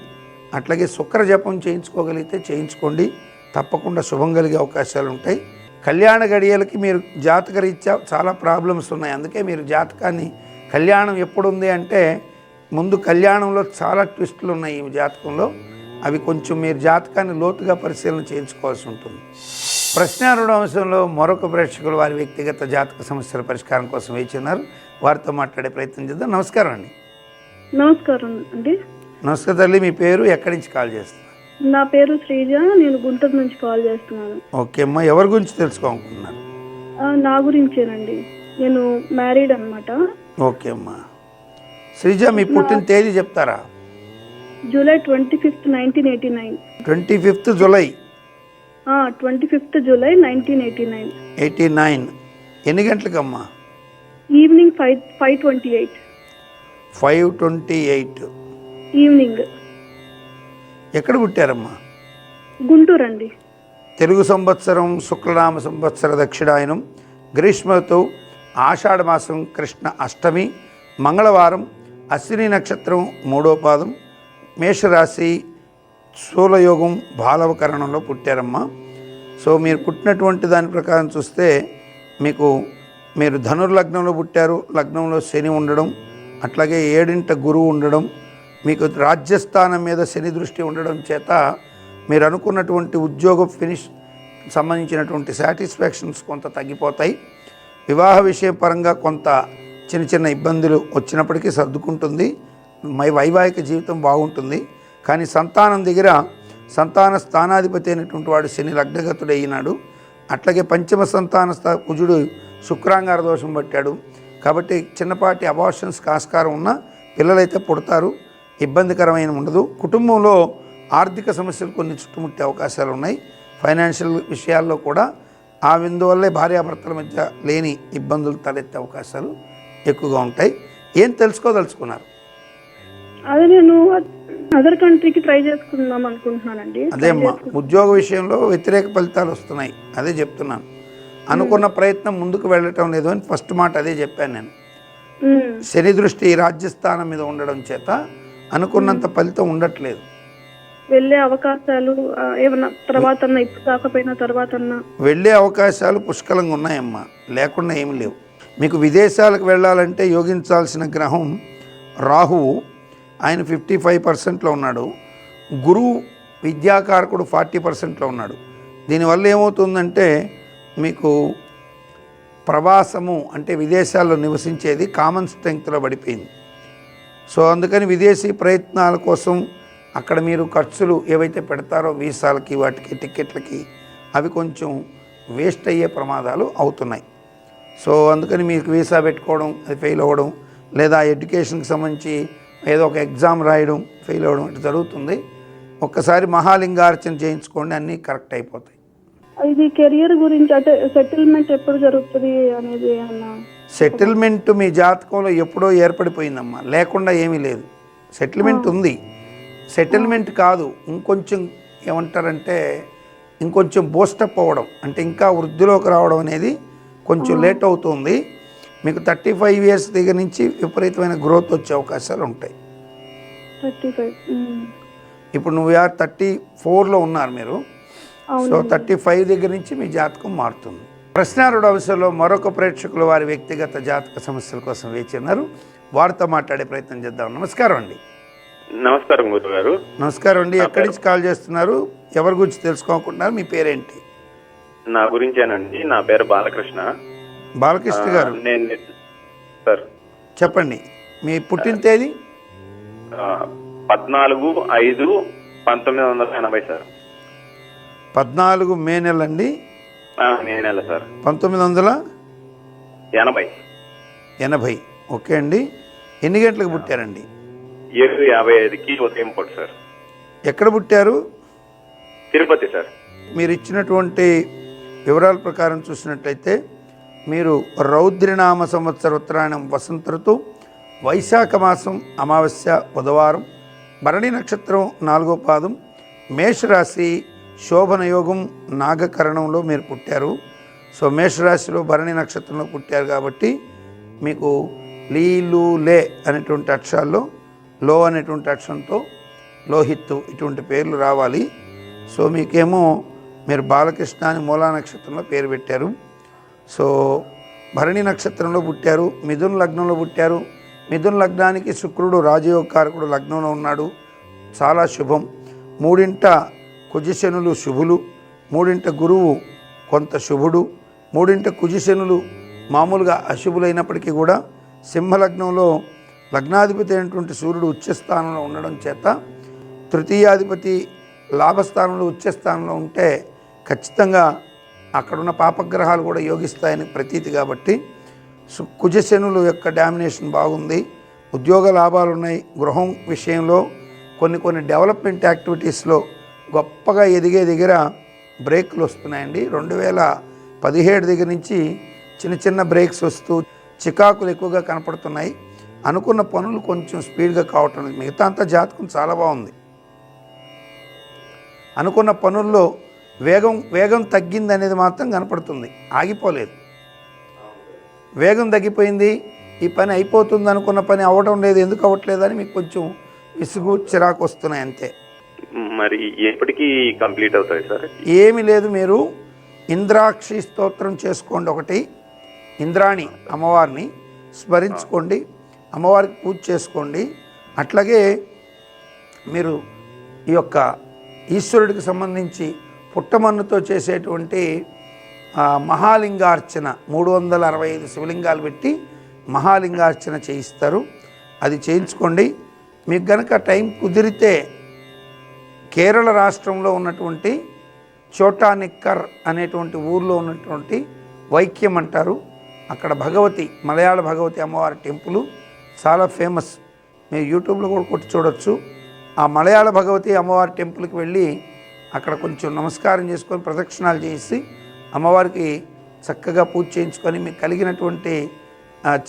అట్లాగే శుక్ర జపం చేయించుకోగలిగితే చేయించుకోండి. తప్పకుండా శుభం కలిగే అవకాశాలు ఉంటాయి. కళ్యాణ గడియలకి మీరు జాతకరీత్యా చాలా ప్రాబ్లమ్స్ ఉన్నాయి. అందుకే మీరు జాతకాన్ని కళ్యాణం ఎప్పుడు ఉంది అంటే ముందు కళ్యాణంలో చాలా ట్విస్టులు ఉన్నాయి ఈ జాతకంలో. అవి కొంచెం మీరు జాతకాన్ని లోతుగా పరిశీలన చేయించుకోవాల్సి ఉంటుంది. ప్రశ్నారుణ అంశంలో మరొక ప్రేక్షకులు వారి వ్యక్తిగత జాతక సమస్యల పరిష్కారం కోసం వేచి ఉన్నారు. వారితో మాట్లాడే ప్రయత్నం చేద్దాం. నమస్కారం అండి. నమస్కారం అండి. నమస్కారం తల్లి. మీ పేరు, ఎక్కడి నుంచి కాల్ చేస్తున్నారు? నా పేరు శ్రీజ, నేను గుంటూరు నుంచి కాల్ చేస్తున్నాను. ఓకే అమ్మా, ఎవరి గురించి తెలుసుకోవాలనుకుంటున్నారు? నా గురించేనండి. నేను మ్యారీడ్ అనమాట. ఓకే అమ్మా. శ్రీజ, మీ పుట్టిన తేదీ చెప్తారా? July 25, 1989. 25th July 25th July 1989. 89. ఎన్ని గంటలకమ్మా? ఈవినింగ్ 5:28. 5:28 ఈవినింగ్. ఎక్కడ పుట్టారమ్మా? గుంటూరు అండి. తెలుగు సంవత్సరం శుక్లనామ సంవత్సర దక్షిణాయనం గ్రీష్మ ఋతువు ఆషాఢమాసం కృష్ణ అష్టమి మంగళవారం అశ్విని నక్షత్రం 3వ పాదం మేషరాశి శూలయోగం బాలవకరణంలో పుట్టారమ్మా. సో మీరు పుట్టినటువంటి దాని ప్రకారం చూస్తే మీరు ధనుర్లగ్నంలో పుట్టారు. లగ్నంలో శని ఉండడం, అట్లాగే 7ంట గురువు ఉండడం, మీకు రాజ్యస్థానం మీద శని దృష్టి ఉండడం చేత మీరు అనుకున్నటువంటి ఉద్యోగం ఫినిష్ సంబంధించినటువంటి సాటిస్ఫాక్షన్స్ కొంత తగ్గిపోతాయి. వివాహ విషయం పరంగా కొంత చిన్న చిన్న ఇబ్బందులు వచ్చినప్పటికీ సర్దుకుంటుంది. వైవాహిక జీవితం బాగుంటుంది. కానీ సంతానం దగ్గర సంతాన స్థానాధిపతి అయినటువంటి వాడు శని లగ్నగతుడైనాడు. అట్లాగే పంచమ సంతాన కుజుడు శుక్రాంగార దోషం పట్టాడు. కాబట్టి చిన్నపాటి అబార్షన్స్ ఆస్కారం ఉన్న పిల్లలైతే పుడతారు, ఇబ్బందికరమైన ఉండదు. కుటుంబంలో ఆర్థిక సమస్యలు కొన్ని చుట్టుముట్టే అవకాశాలు ఉన్నాయి. ఫైనాన్షియల్ విషయాల్లో కూడా అందువల్లే భార్యాభర్తల మధ్య లేని ఇబ్బందులు తలెత్తే అవకాశాలు ఎక్కువగా ఉంటాయి. ఏం తెలుసుకోదలుచుకున్నారు? అదే నేను అదర్ కంట్రీకి ట్రై చేసుకుందాం అనుకుంటున్నానండి. అదే అమ్మా, ఉద్యోగ విషయంలో వ్యతిరేక ఫలితాలు వస్తున్నాయి. అదే చెప్తున్నాను. అనుకున్న ప్రయత్నం ముందుకు వెళ్ళటం లేదు అని ఫస్ట్ మాట అదే చెప్పాను నేను. శని దృష్టి రాజ్యస్థానం మీద ఉండడం చేత అనుకున్నంత ఫలితం ఉండట్లేదు. వెళ్ళే అవకాశాలు ఏమన్నా తర్వాత ఇప్పుడు కాకపోయినా తర్వాత వెళ్ళే అవకాశాలు పుష్కలంగా ఉన్నాయమ్మా, లేకుండా ఏమి లేవు. మీకు విదేశాలకు వెళ్ళాలంటే యోగించాల్సిన గ్రహం రాహువు, ఆయన 55%లో ఉన్నాడు. గురువు విద్యాకారకుడు 40%లో ఉన్నాడు. దీనివల్ల ఏమవుతుందంటే మీకు ప్రవాసము అంటే విదేశాల్లో నివసించేది కామన్ స్ట్రెంగ్త్లో పడిపోయింది. సో అందుకని విదేశీ ప్రయత్నాల కోసం అక్కడ మీరు ఖర్చులు ఏవైతే పెడతారో వీసాలకి వాటికి టికెట్లకి అవి కొంచెం వేస్ట్ అయ్యే ప్రమాదాలు అవుతున్నాయి. సో అందుకని మీకు వీసా పెట్టుకోవడం, అది ఫెయిల్ అవ్వడం, లేదా ఎడ్యుకేషన్కి సంబంధించి ఏదో ఒక ఎగ్జామ్ రాయడం ఫెయిల్ అవ్వడం ఇటు జరుగుతుంది. ఒక్కసారి మహాలింగార్చన చేయించుకోండి, అన్నీ కరెక్ట్ అయిపోతాయి. ఇది కెరియర్ గురించి అంటే సెటిల్మెంట్ ఎప్పుడు జరుగుతుంది అనేది అన్న. సెటిల్మెంట్ మీ జాతకంలో ఎప్పుడో ఏర్పడిపోయిందమ్మా, లేకుండా ఏమీ లేదు. సెటిల్మెంట్ ఉంది. సెటిల్మెంట్ కాదు, ఇంకొంచెం ఏమంటారంటే ఇంకొంచెం బూస్టప్ అవ్వడం, అంటే ఇంకా వృద్ధిలోకి రావడం అనేది కొంచెం లేట్ అవుతుంది. మీకు 35 ఇయర్స్ దగ్గర నుంచి విపరీతమైన గ్రోత్ వచ్చే అవకాశాలు ఉంటాయి. 35 ఇప్పుడు నువ్వు 34లో ఉన్నారు మీరు. సో 35 దగ్గర నుంచి మీ జాతకం మారుతుంది. ప్రశ్నారుడు అవసరంలో మరొక ప్రేక్షకులు వారి వ్యక్తిగత జాతక సమస్యల కోసం వేచి ఉన్నారు. వారితో మాట్లాడే ప్రయత్నం చేద్దాం. నమస్కారం అండి. నమస్కారం గురుగారు. నమస్కారం అండి. ఎక్కడి నుంచి కాల్ చేస్తున్నారు? ఎవరి గురించి తెలుసుకోకుంటున్నారు? మీ పేరేంటి? నా గురించేనండి. నా పేరు బాలకృష్ణ. బాలకృష్ణ గారు, నేను సార్ చెప్పండి. మీ పుట్టిన తేదీ? 14/5/1980 సార్. 14 మే నెల అండి. మే నెల సార్. 1980. ఓకే అండి. ఎన్ని గంటలకు పుట్టారండి? 7:55కి ఉదయం పూట సార్. ఎక్కడ పుట్టారు? తిరుపతి సార్. మీరు ఇచ్చినటువంటి వివరాల ప్రకారం చూసినట్లయితే మీరు రౌద్రనామ సంవత్సర ఉత్తరాయణం వసంత ఋతువు, వైశాఖ మాసం అమావాస్య బుధవారం, భరణి నక్షత్రం 4వ పాదం, మేషరాశి శోభన యోగం నాగకరణంలో మీరు పుట్టారు. సో మేషరాశిలో భరణి నక్షత్రంలో పుట్టారు కాబట్టి మీకు లీలు లే అనేటువంటి అక్షరాల్లో లో అనేటువంటి అక్షరంతో లోహిత్తు ఇటువంటి పేర్లు రావాలి. సో మీకేమో మీరు బాలకృష్ణ అని మూలా నక్షత్రంలో పేరు పెట్టారు. సో భరణి నక్షత్రంలో పుట్టారు, మిథున లగ్నంలో పుట్టారు. మిథున లగ్నానికి శుక్రుడు రాజయోగకారకుడు లగ్నంలో ఉన్నాడు, చాలా శుభం. 3ంట కుజశనులు శుభులు, 3ంట గురువు కొంత శుభుడు, 3ంట కుజశనులు మామూలుగా అశుభులైనప్పటికీ కూడా సింహలగ్నంలో లగ్నాధిపతి అయినటువంటి సూర్యుడు ఉచ్చస్థానంలో ఉండడం చేత తృతీయాధిపతి లాభస్థానంలో ఉచ్చస్థానంలో ఉంటే ఖచ్చితంగా అక్కడున్న పాపగ్రహాలు కూడా యోగిస్తాయని ప్రతీతి. కాబట్టి కుజశనుల యొక్క డామినేషన్ బాగుంది, ఉద్యోగ లాభాలు ఉన్నాయి. గృహం విషయంలో కొన్ని డెవలప్మెంట్ యాక్టివిటీస్లో గొప్పగా ఎదిగే దగ్గర బ్రేక్లు వస్తున్నాయండి. 2017 దగ్గర నుంచి చిన్న చిన్న బ్రేక్స్ వస్తూ చికాకులు ఎక్కువగా కనపడుతున్నాయి. అనుకున్న పనులు కొంచెం స్పీడ్గా కావటం, మిగతా అంతా జాతకం చాలా బాగుంది. అనుకున్న పనుల్లో వేగం తగ్గింది అనేది మాత్రం కనపడుతుంది, ఆగిపోలేదు. వేగం తగ్గిపోయింది, ఈ పని అయిపోతుంది అనుకున్న పని అవ్వడం లేదు, ఎందుకు అవ్వట్లేదని మీకు కొంచెం విసుగు చిరాకు వస్తున్నాయి అంతే. మరి ఎప్పటికీ కంప్లీట్ అవుతాయి సార్? ఏమీ లేదు, మీరు ఇంద్రాక్షి స్తోత్రం చేసుకోండి. ఒకటి ఇంద్రాణి అమ్మవారిని స్మరించుకోండి, అమ్మవారికి పూజ చేసుకోండి. అట్లాగే మీరు ఈ యొక్క ఈశ్వరుడికి సంబంధించి పుట్టమన్నుతో చేసేటువంటి మహాలింగార్చన 365 శివలింగాలు పెట్టి మహాలింగార్చన చేయిస్తారు, అది చేయించుకోండి. మీకు గనక టైం కుదిరితే కేరళ రాష్ట్రంలో ఉన్నటువంటి చోటానిక్కర్ అనేటువంటి ఊర్లో ఉన్నటువంటి వైక్యం అంటారు, అక్కడ భగవతి, మలయాళ భగవతి అమ్మవారి టెంపుల్ చాలా ఫేమస్. మీరు యూట్యూబ్లో కూడా కొట్టి చూడొచ్చు. ఆ మలయాళ భగవతి అమ్మవారి టెంపుల్కి వెళ్ళి అక్కడ కొంచెం నమస్కారం చేసుకొని ప్రదక్షిణాలు చేసి అమ్మవారికి చక్కగా పూజ చేయించుకొని మీకు కలిగినటువంటి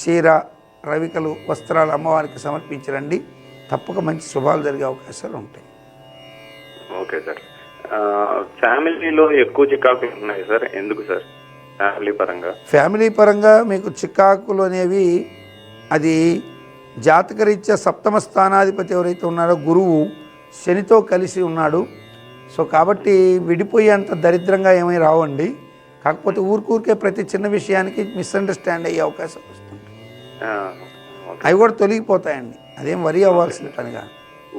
చీర, రవికలు, వస్త్రాలు అమ్మవారికి సమర్పించరండి. తప్పక మంచి శుభాలు జరిగే అవకాశాలు ఉంటాయి. Okay sir. ఫ్యామిలీలో ఎక్కువ చికాకులు ఉన్నాయి సార్, ఎందుకు సార్? ఫ్యామిలీ పరంగా మీకు చికాకులు అనేవి అది జాతకరీత్యా సప్తమ స్థానాధిపతి ఎవరైతే ఉన్నారో గురువు శనితో కలిసి ఉన్నాడు. సో కాబట్టి విడిపోయేంత దరిద్రంగా ఏమీ రావండి. కాకపోతే ఊరికే ప్రతి చిన్న విషయానికి మిస్అండర్స్టాండ్ అయ్యే అవకాశం వస్తుంది. అవి కూడా తొలగిపోతాయండి, అదేం వరి అవ్వాల్సిన పనిగా.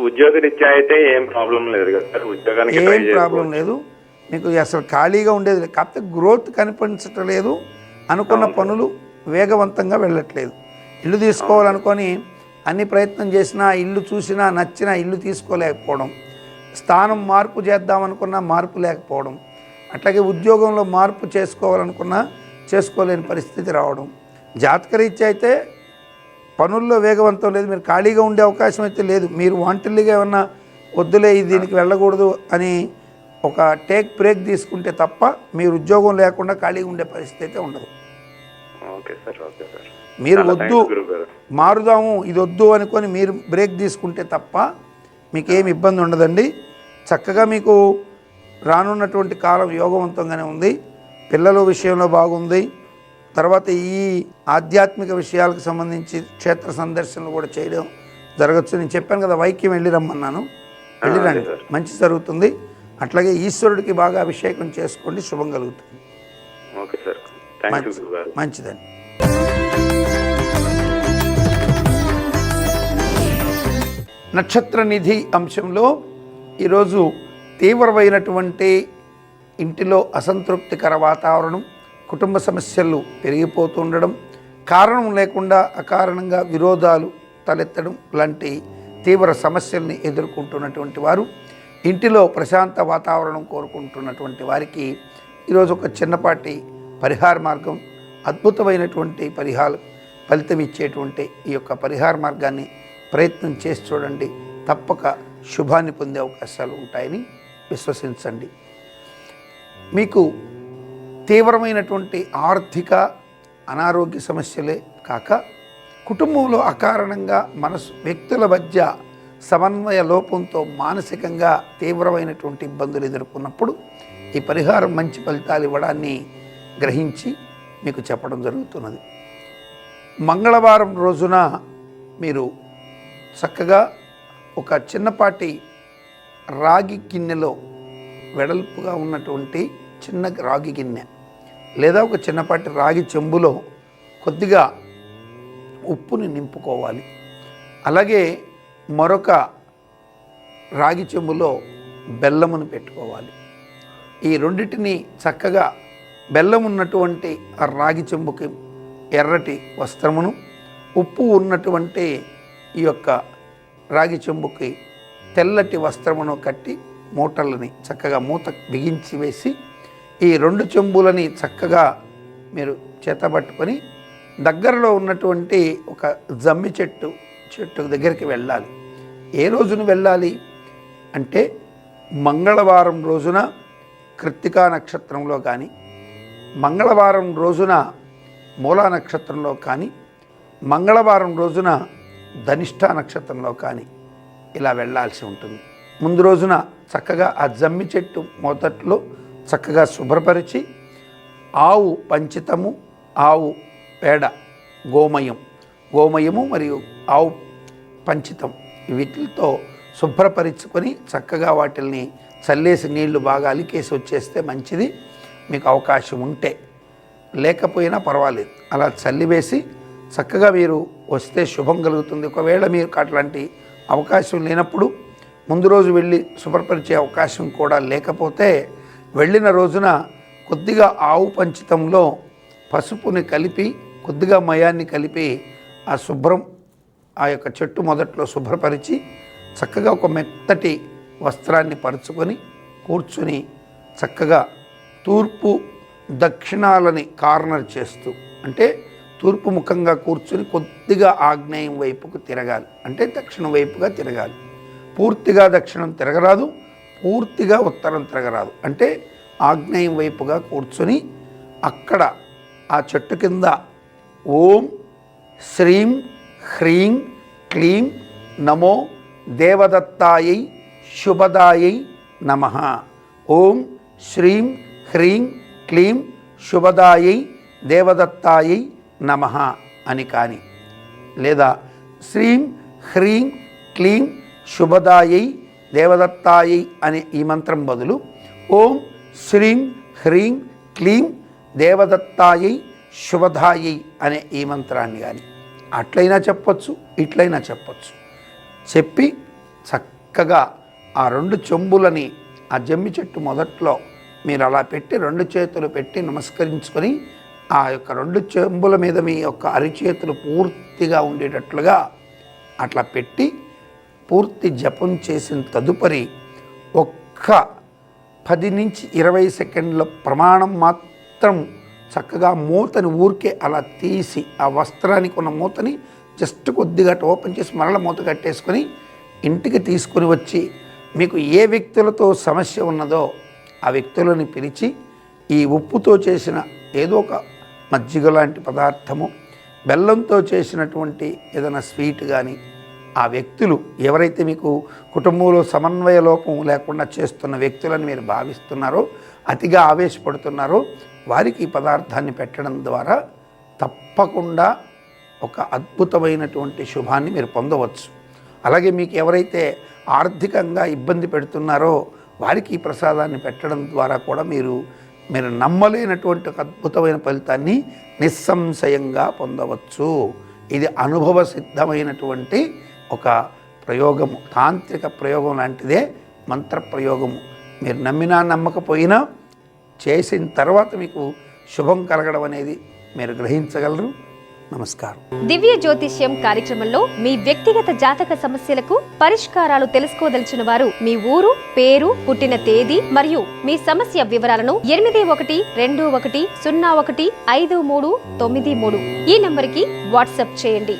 ఉద్యోగరీత్యా అయితే ఏం ప్రాబ్లం లేదు కదా సార్? ఉద్యోగానికి ఏం ప్రాబ్లం లేదు, మీకు అసలు ఖాళీగా ఉండేది లేదు. కాకపోతే గ్రోత్ కనిపించటం లేదు, అనుకున్న పనులు వేగవంతంగా వెళ్ళట్లేదు. ఇల్లు తీసుకోవాలనుకొని అన్ని ప్రయత్నం చేసినా, ఇల్లు చూసినా, నచ్చినా ఇల్లు తీసుకోలేకపోవడం, స్థానం మార్పు చేద్దామనుకున్నా మార్పు లేకపోవడం, అట్లాగే ఉద్యోగంలో మార్పు చేసుకోవాలనుకున్నా చేసుకోలేని పరిస్థితి రావడం. జాతకరీత్యా అయితే పనుల్లో వేగవంతం లేదు, మీరు ఖాళీగా ఉండే అవకాశం అయితే లేదు. మీరు వాంటల్లీగా ఏమన్నా వద్దులే దీనికి వెళ్ళకూడదు అని ఒక టేక్ బ్రేక్ తీసుకుంటే తప్ప మీరు ఉద్యోగం లేకుండా ఖాళీగా ఉండే పరిస్థితి అయితే ఉండదు. మీరు వద్దు మారుదాము, ఇది వద్దు అనుకొని మీరు బ్రేక్ తీసుకుంటే తప్ప మీకేమి ఇబ్బంది ఉండదండి. చక్కగా మీకు రానున్నటువంటి కాలం యోగవంతంగానే ఉంది. పిల్లల విషయంలో బాగుంది. తర్వాత ఈ ఆధ్యాత్మిక విషయాలకు సంబంధించి క్షేత్ర సందర్శనలు కూడా చేయడం జరగచ్చు. నేను చెప్పాను కదా, వైక్యం వెళ్ళి రమ్మన్నాను, వెళ్ళిరండి, మంచి జరుగుతుంది. అట్లాగే ఈశ్వరుడికి బాగా అభిషేకం చేసుకోండి, శుభం కలుగుతుంది. మంచిదండి. నక్షత్ర నిధి అంశంలో ఈరోజు తీవ్రమైనటువంటి ఇంటిలో అసంతృప్తికర వాతావరణం, కుటుంబ సమస్యలు పెరిగిపోతుండడం, కారణం లేకుండా అకారణంగా విరోధాలు తలెత్తడం లాంటి తీవ్ర సమస్యల్ని ఎదుర్కొంటున్నటువంటి వారు, ఇంటిలో ప్రశాంత వాతావరణం కోరుకుంటున్నటువంటి వారికి ఈరోజు ఒక చిన్నపాటి పరిహార మార్గం, అద్భుతమైనటువంటి ఫలితం ఇచ్చేటువంటి ఈ యొక్క పరిహార మార్గాన్ని ప్రయత్నం చేసి చూడండి. తప్పక శుభాన్ని పొందే అవకాశాలు ఉంటాయని విశ్వసించండి. మీకు తీవ్రమైనటువంటి ఆర్థిక అనారోగ్య సమస్యలే కాక కుటుంబంలో అకారణంగా వ్యక్తుల మధ్య సమన్వయ లోపంతో మానసికంగా తీవ్రమైనటువంటి ఇబ్బందులు ఎదుర్కొన్నప్పుడు ఈ పరిహారం మంచి ఫలితాలు ఇవ్వడాన్ని గ్రహించి మీకు చెప్పడం జరుగుతున్నది. మంగళవారం రోజున మీరు చక్కగా ఒక చిన్నపాటి రాగి గిన్నెలో, వెడల్పుగా ఉన్నటువంటి చిన్న రాగి గిన్నె లేదా ఒక చిన్నపాటి రాగి చెంబులో కొద్దిగా ఉప్పుని నింపుకోవాలి. అలాగే మరొక రాగి చెంబులో బెల్లమును పెట్టుకోవాలి. ఈ రెండింటిని చక్కగా బెల్లం ఉన్నటువంటి ఆ రాగి చెంబుకి ఎర్రటి వస్త్రమును, ఉప్పు ఉన్నటువంటి ఈ యొక్క రాగి చెంబుకి తెల్లటి వస్త్రమును కట్టి మూటలని చక్కగా మూత బిగించి వేసి ఈ రెండు చెంబులని చక్కగా మీరు చేతబట్టుకొని దగ్గరలో ఉన్నటువంటి ఒక జమ్మి చెట్టు దగ్గరికి వెళ్ళాలి. ఏ రోజున వెళ్ళాలి అంటే మంగళవారం రోజున కృత్తికా నక్షత్రంలో కానీ, మంగళవారం రోజున మూలా నక్షత్రంలో కానీ, మంగళవారం రోజున ధనిష్ఠ నక్షత్రంలో కానీ ఇలా వెళ్ళాల్సి ఉంటుంది. ముందు రోజున చక్కగా ఆ జమ్మి చెట్టు మొదట్లో చక్కగా శుభ్రపరిచి ఆవు పంచితము, ఆవు పేడ, గోమయము మరియు ఆవు పంచితం వీటితో శుభ్రపరుచుకొని చక్కగా వాటిల్ని చల్లేసి నీళ్లు బాగా అలికేసి వచ్చేస్తే మంచిది. మీకు అవకాశం ఉంటే, లేకపోయినా పర్వాలేదు, అలా చల్లివేసి చక్కగా మీరు వస్తే శుభం కలుగుతుంది. ఒకవేళ మీరు అట్లాంటి అవకాశం లేనప్పుడు ముందు రోజు వెళ్ళి శుభ్రపరిచే అవకాశం కూడా లేకపోతే వెళ్ళిన రోజున కొద్దిగా ఆవు పంచితంలో పసుపుని కలిపి కొద్దిగా మయాన్ని కలిపి ఆ యొక్క చెట్టు మొదట్లో శుభ్రపరిచి చక్కగా ఒక మెత్తటి వస్త్రాన్ని పరుచుకొని కూర్చుని చక్కగా తూర్పు దక్షిణాలని కార్నర్ చేస్తూ, అంటే తూర్పు ముఖంగా కూర్చుని కొద్దిగా ఆగ్నేయం వైపుకు తిరగాలి, అంటే దక్షిణం వైపుగా తిరగాలి. పూర్తిగా దక్షిణం తిరగరాదు, పూర్తిగా ఉత్తరం తిరగరాదు, అంటే ఆగ్నేయం వైపుగా కూర్చొని అక్కడ ఆ చెట్టు కింద ఓం శ్రీం హ్రీం క్లీం నమో దేవదత్తాయై శుభదాయై నమః, ఓం శ్రీం హ్రీం క్లీం శుభదాయై దేవదత్తాయై నమః అని కానీ, లేదా శ్రీం హ్రీం క్లీం శుభదాయై దేవదత్తాయై అనే ఈ మంత్రం బదులు ఓం శ్రీం హ్రీం క్లీం దేవదత్తాయై శుభదాయై అనే ఈ మంత్రాన్ని కానీ అట్లయినా చెప్పొచ్చు, ఇట్లయినా చెప్పొచ్చు. చెప్పి చక్కగా ఆ 2 చెంబులని ఆ జమ్మి చెట్టు మొదట్లో మీరు అలా పెట్టి 2 చేతులు పెట్టి నమస్కరించుకొని ఆ యొక్క 2 చెంబుల మీద మీ యొక్క అరిచేతులు పూర్తిగా ఉండేటట్లుగా అట్లా పెట్టి పూర్తి జపం చేసిన తదుపరి ఒక్క 10 నుంచి 20 సెకండ్ల ప్రమాణం మాత్రం చక్కగా మూతని ఊరికే అలా తీసి ఆ వస్త్రానికి ఉన్న మూతని జస్ట్ కొద్దిగా ఓపెన్ చేసి మరల మూత కట్టేసుకొని ఇంటికి తీసుకొని వచ్చి మీకు ఏ వ్యక్తులతో సమస్య ఉన్నదో ఆ వ్యక్తులని పిలిచి ఈ ఉప్పుతో చేసిన ఏదో ఒక మజ్జిగ లాంటి పదార్థము, బెల్లంతో చేసినటువంటి ఏదైనా స్వీట్ కానీ ఆ వ్యక్తులు ఎవరైతే మీకు కుటుంబంలో సమన్వయ లోపం లేకుండా చేస్తున్న వ్యక్తులని మీరు భావిస్తున్నారో, అతిగా ఆవేశపడుతున్నారో వారికి ఈ పదార్థాన్ని పెట్టడం ద్వారా తప్పకుండా ఒక అద్భుతమైనటువంటి శుభాన్ని మీరు పొందవచ్చు. అలాగే మీకు ఎవరైతే ఆర్థికంగా ఇబ్బంది పెడుతున్నారో వారికి ఈ ప్రసాదాన్ని పెట్టడం ద్వారా కూడా మీరు నమ్మలేనటువంటి ఒక అద్భుతమైన ఫలితాన్ని నిస్సంశయంగా పొందవచ్చు. ఇది అనుభవ సిద్ధమైనటువంటి ఒక ప్రయోగము, తాంత్రిక ప్రయోగం లాంటిదే మంత్ర ప్రయోగము. మీరు నమ్మినా నమ్మకపోయినా చేసిన తర్వాత మీకు శుభం కలగడం అనేది మీరు గ్రహించగలరు. నమస్కారం. దివ్య జ్యోతిష్యం కార్యక్రమంలో మీ వ్యక్తిగత జాతక సమస్యలకు పరిష్కారాలు తెలుసుకోదలిచిన వారు మీ ఊరు, పేరు, పుట్టిన తేదీ మరియు మీ సమస్య వివరాలను 8121015393 ఈ నంబర్కి వాట్సాప్ చేయండి.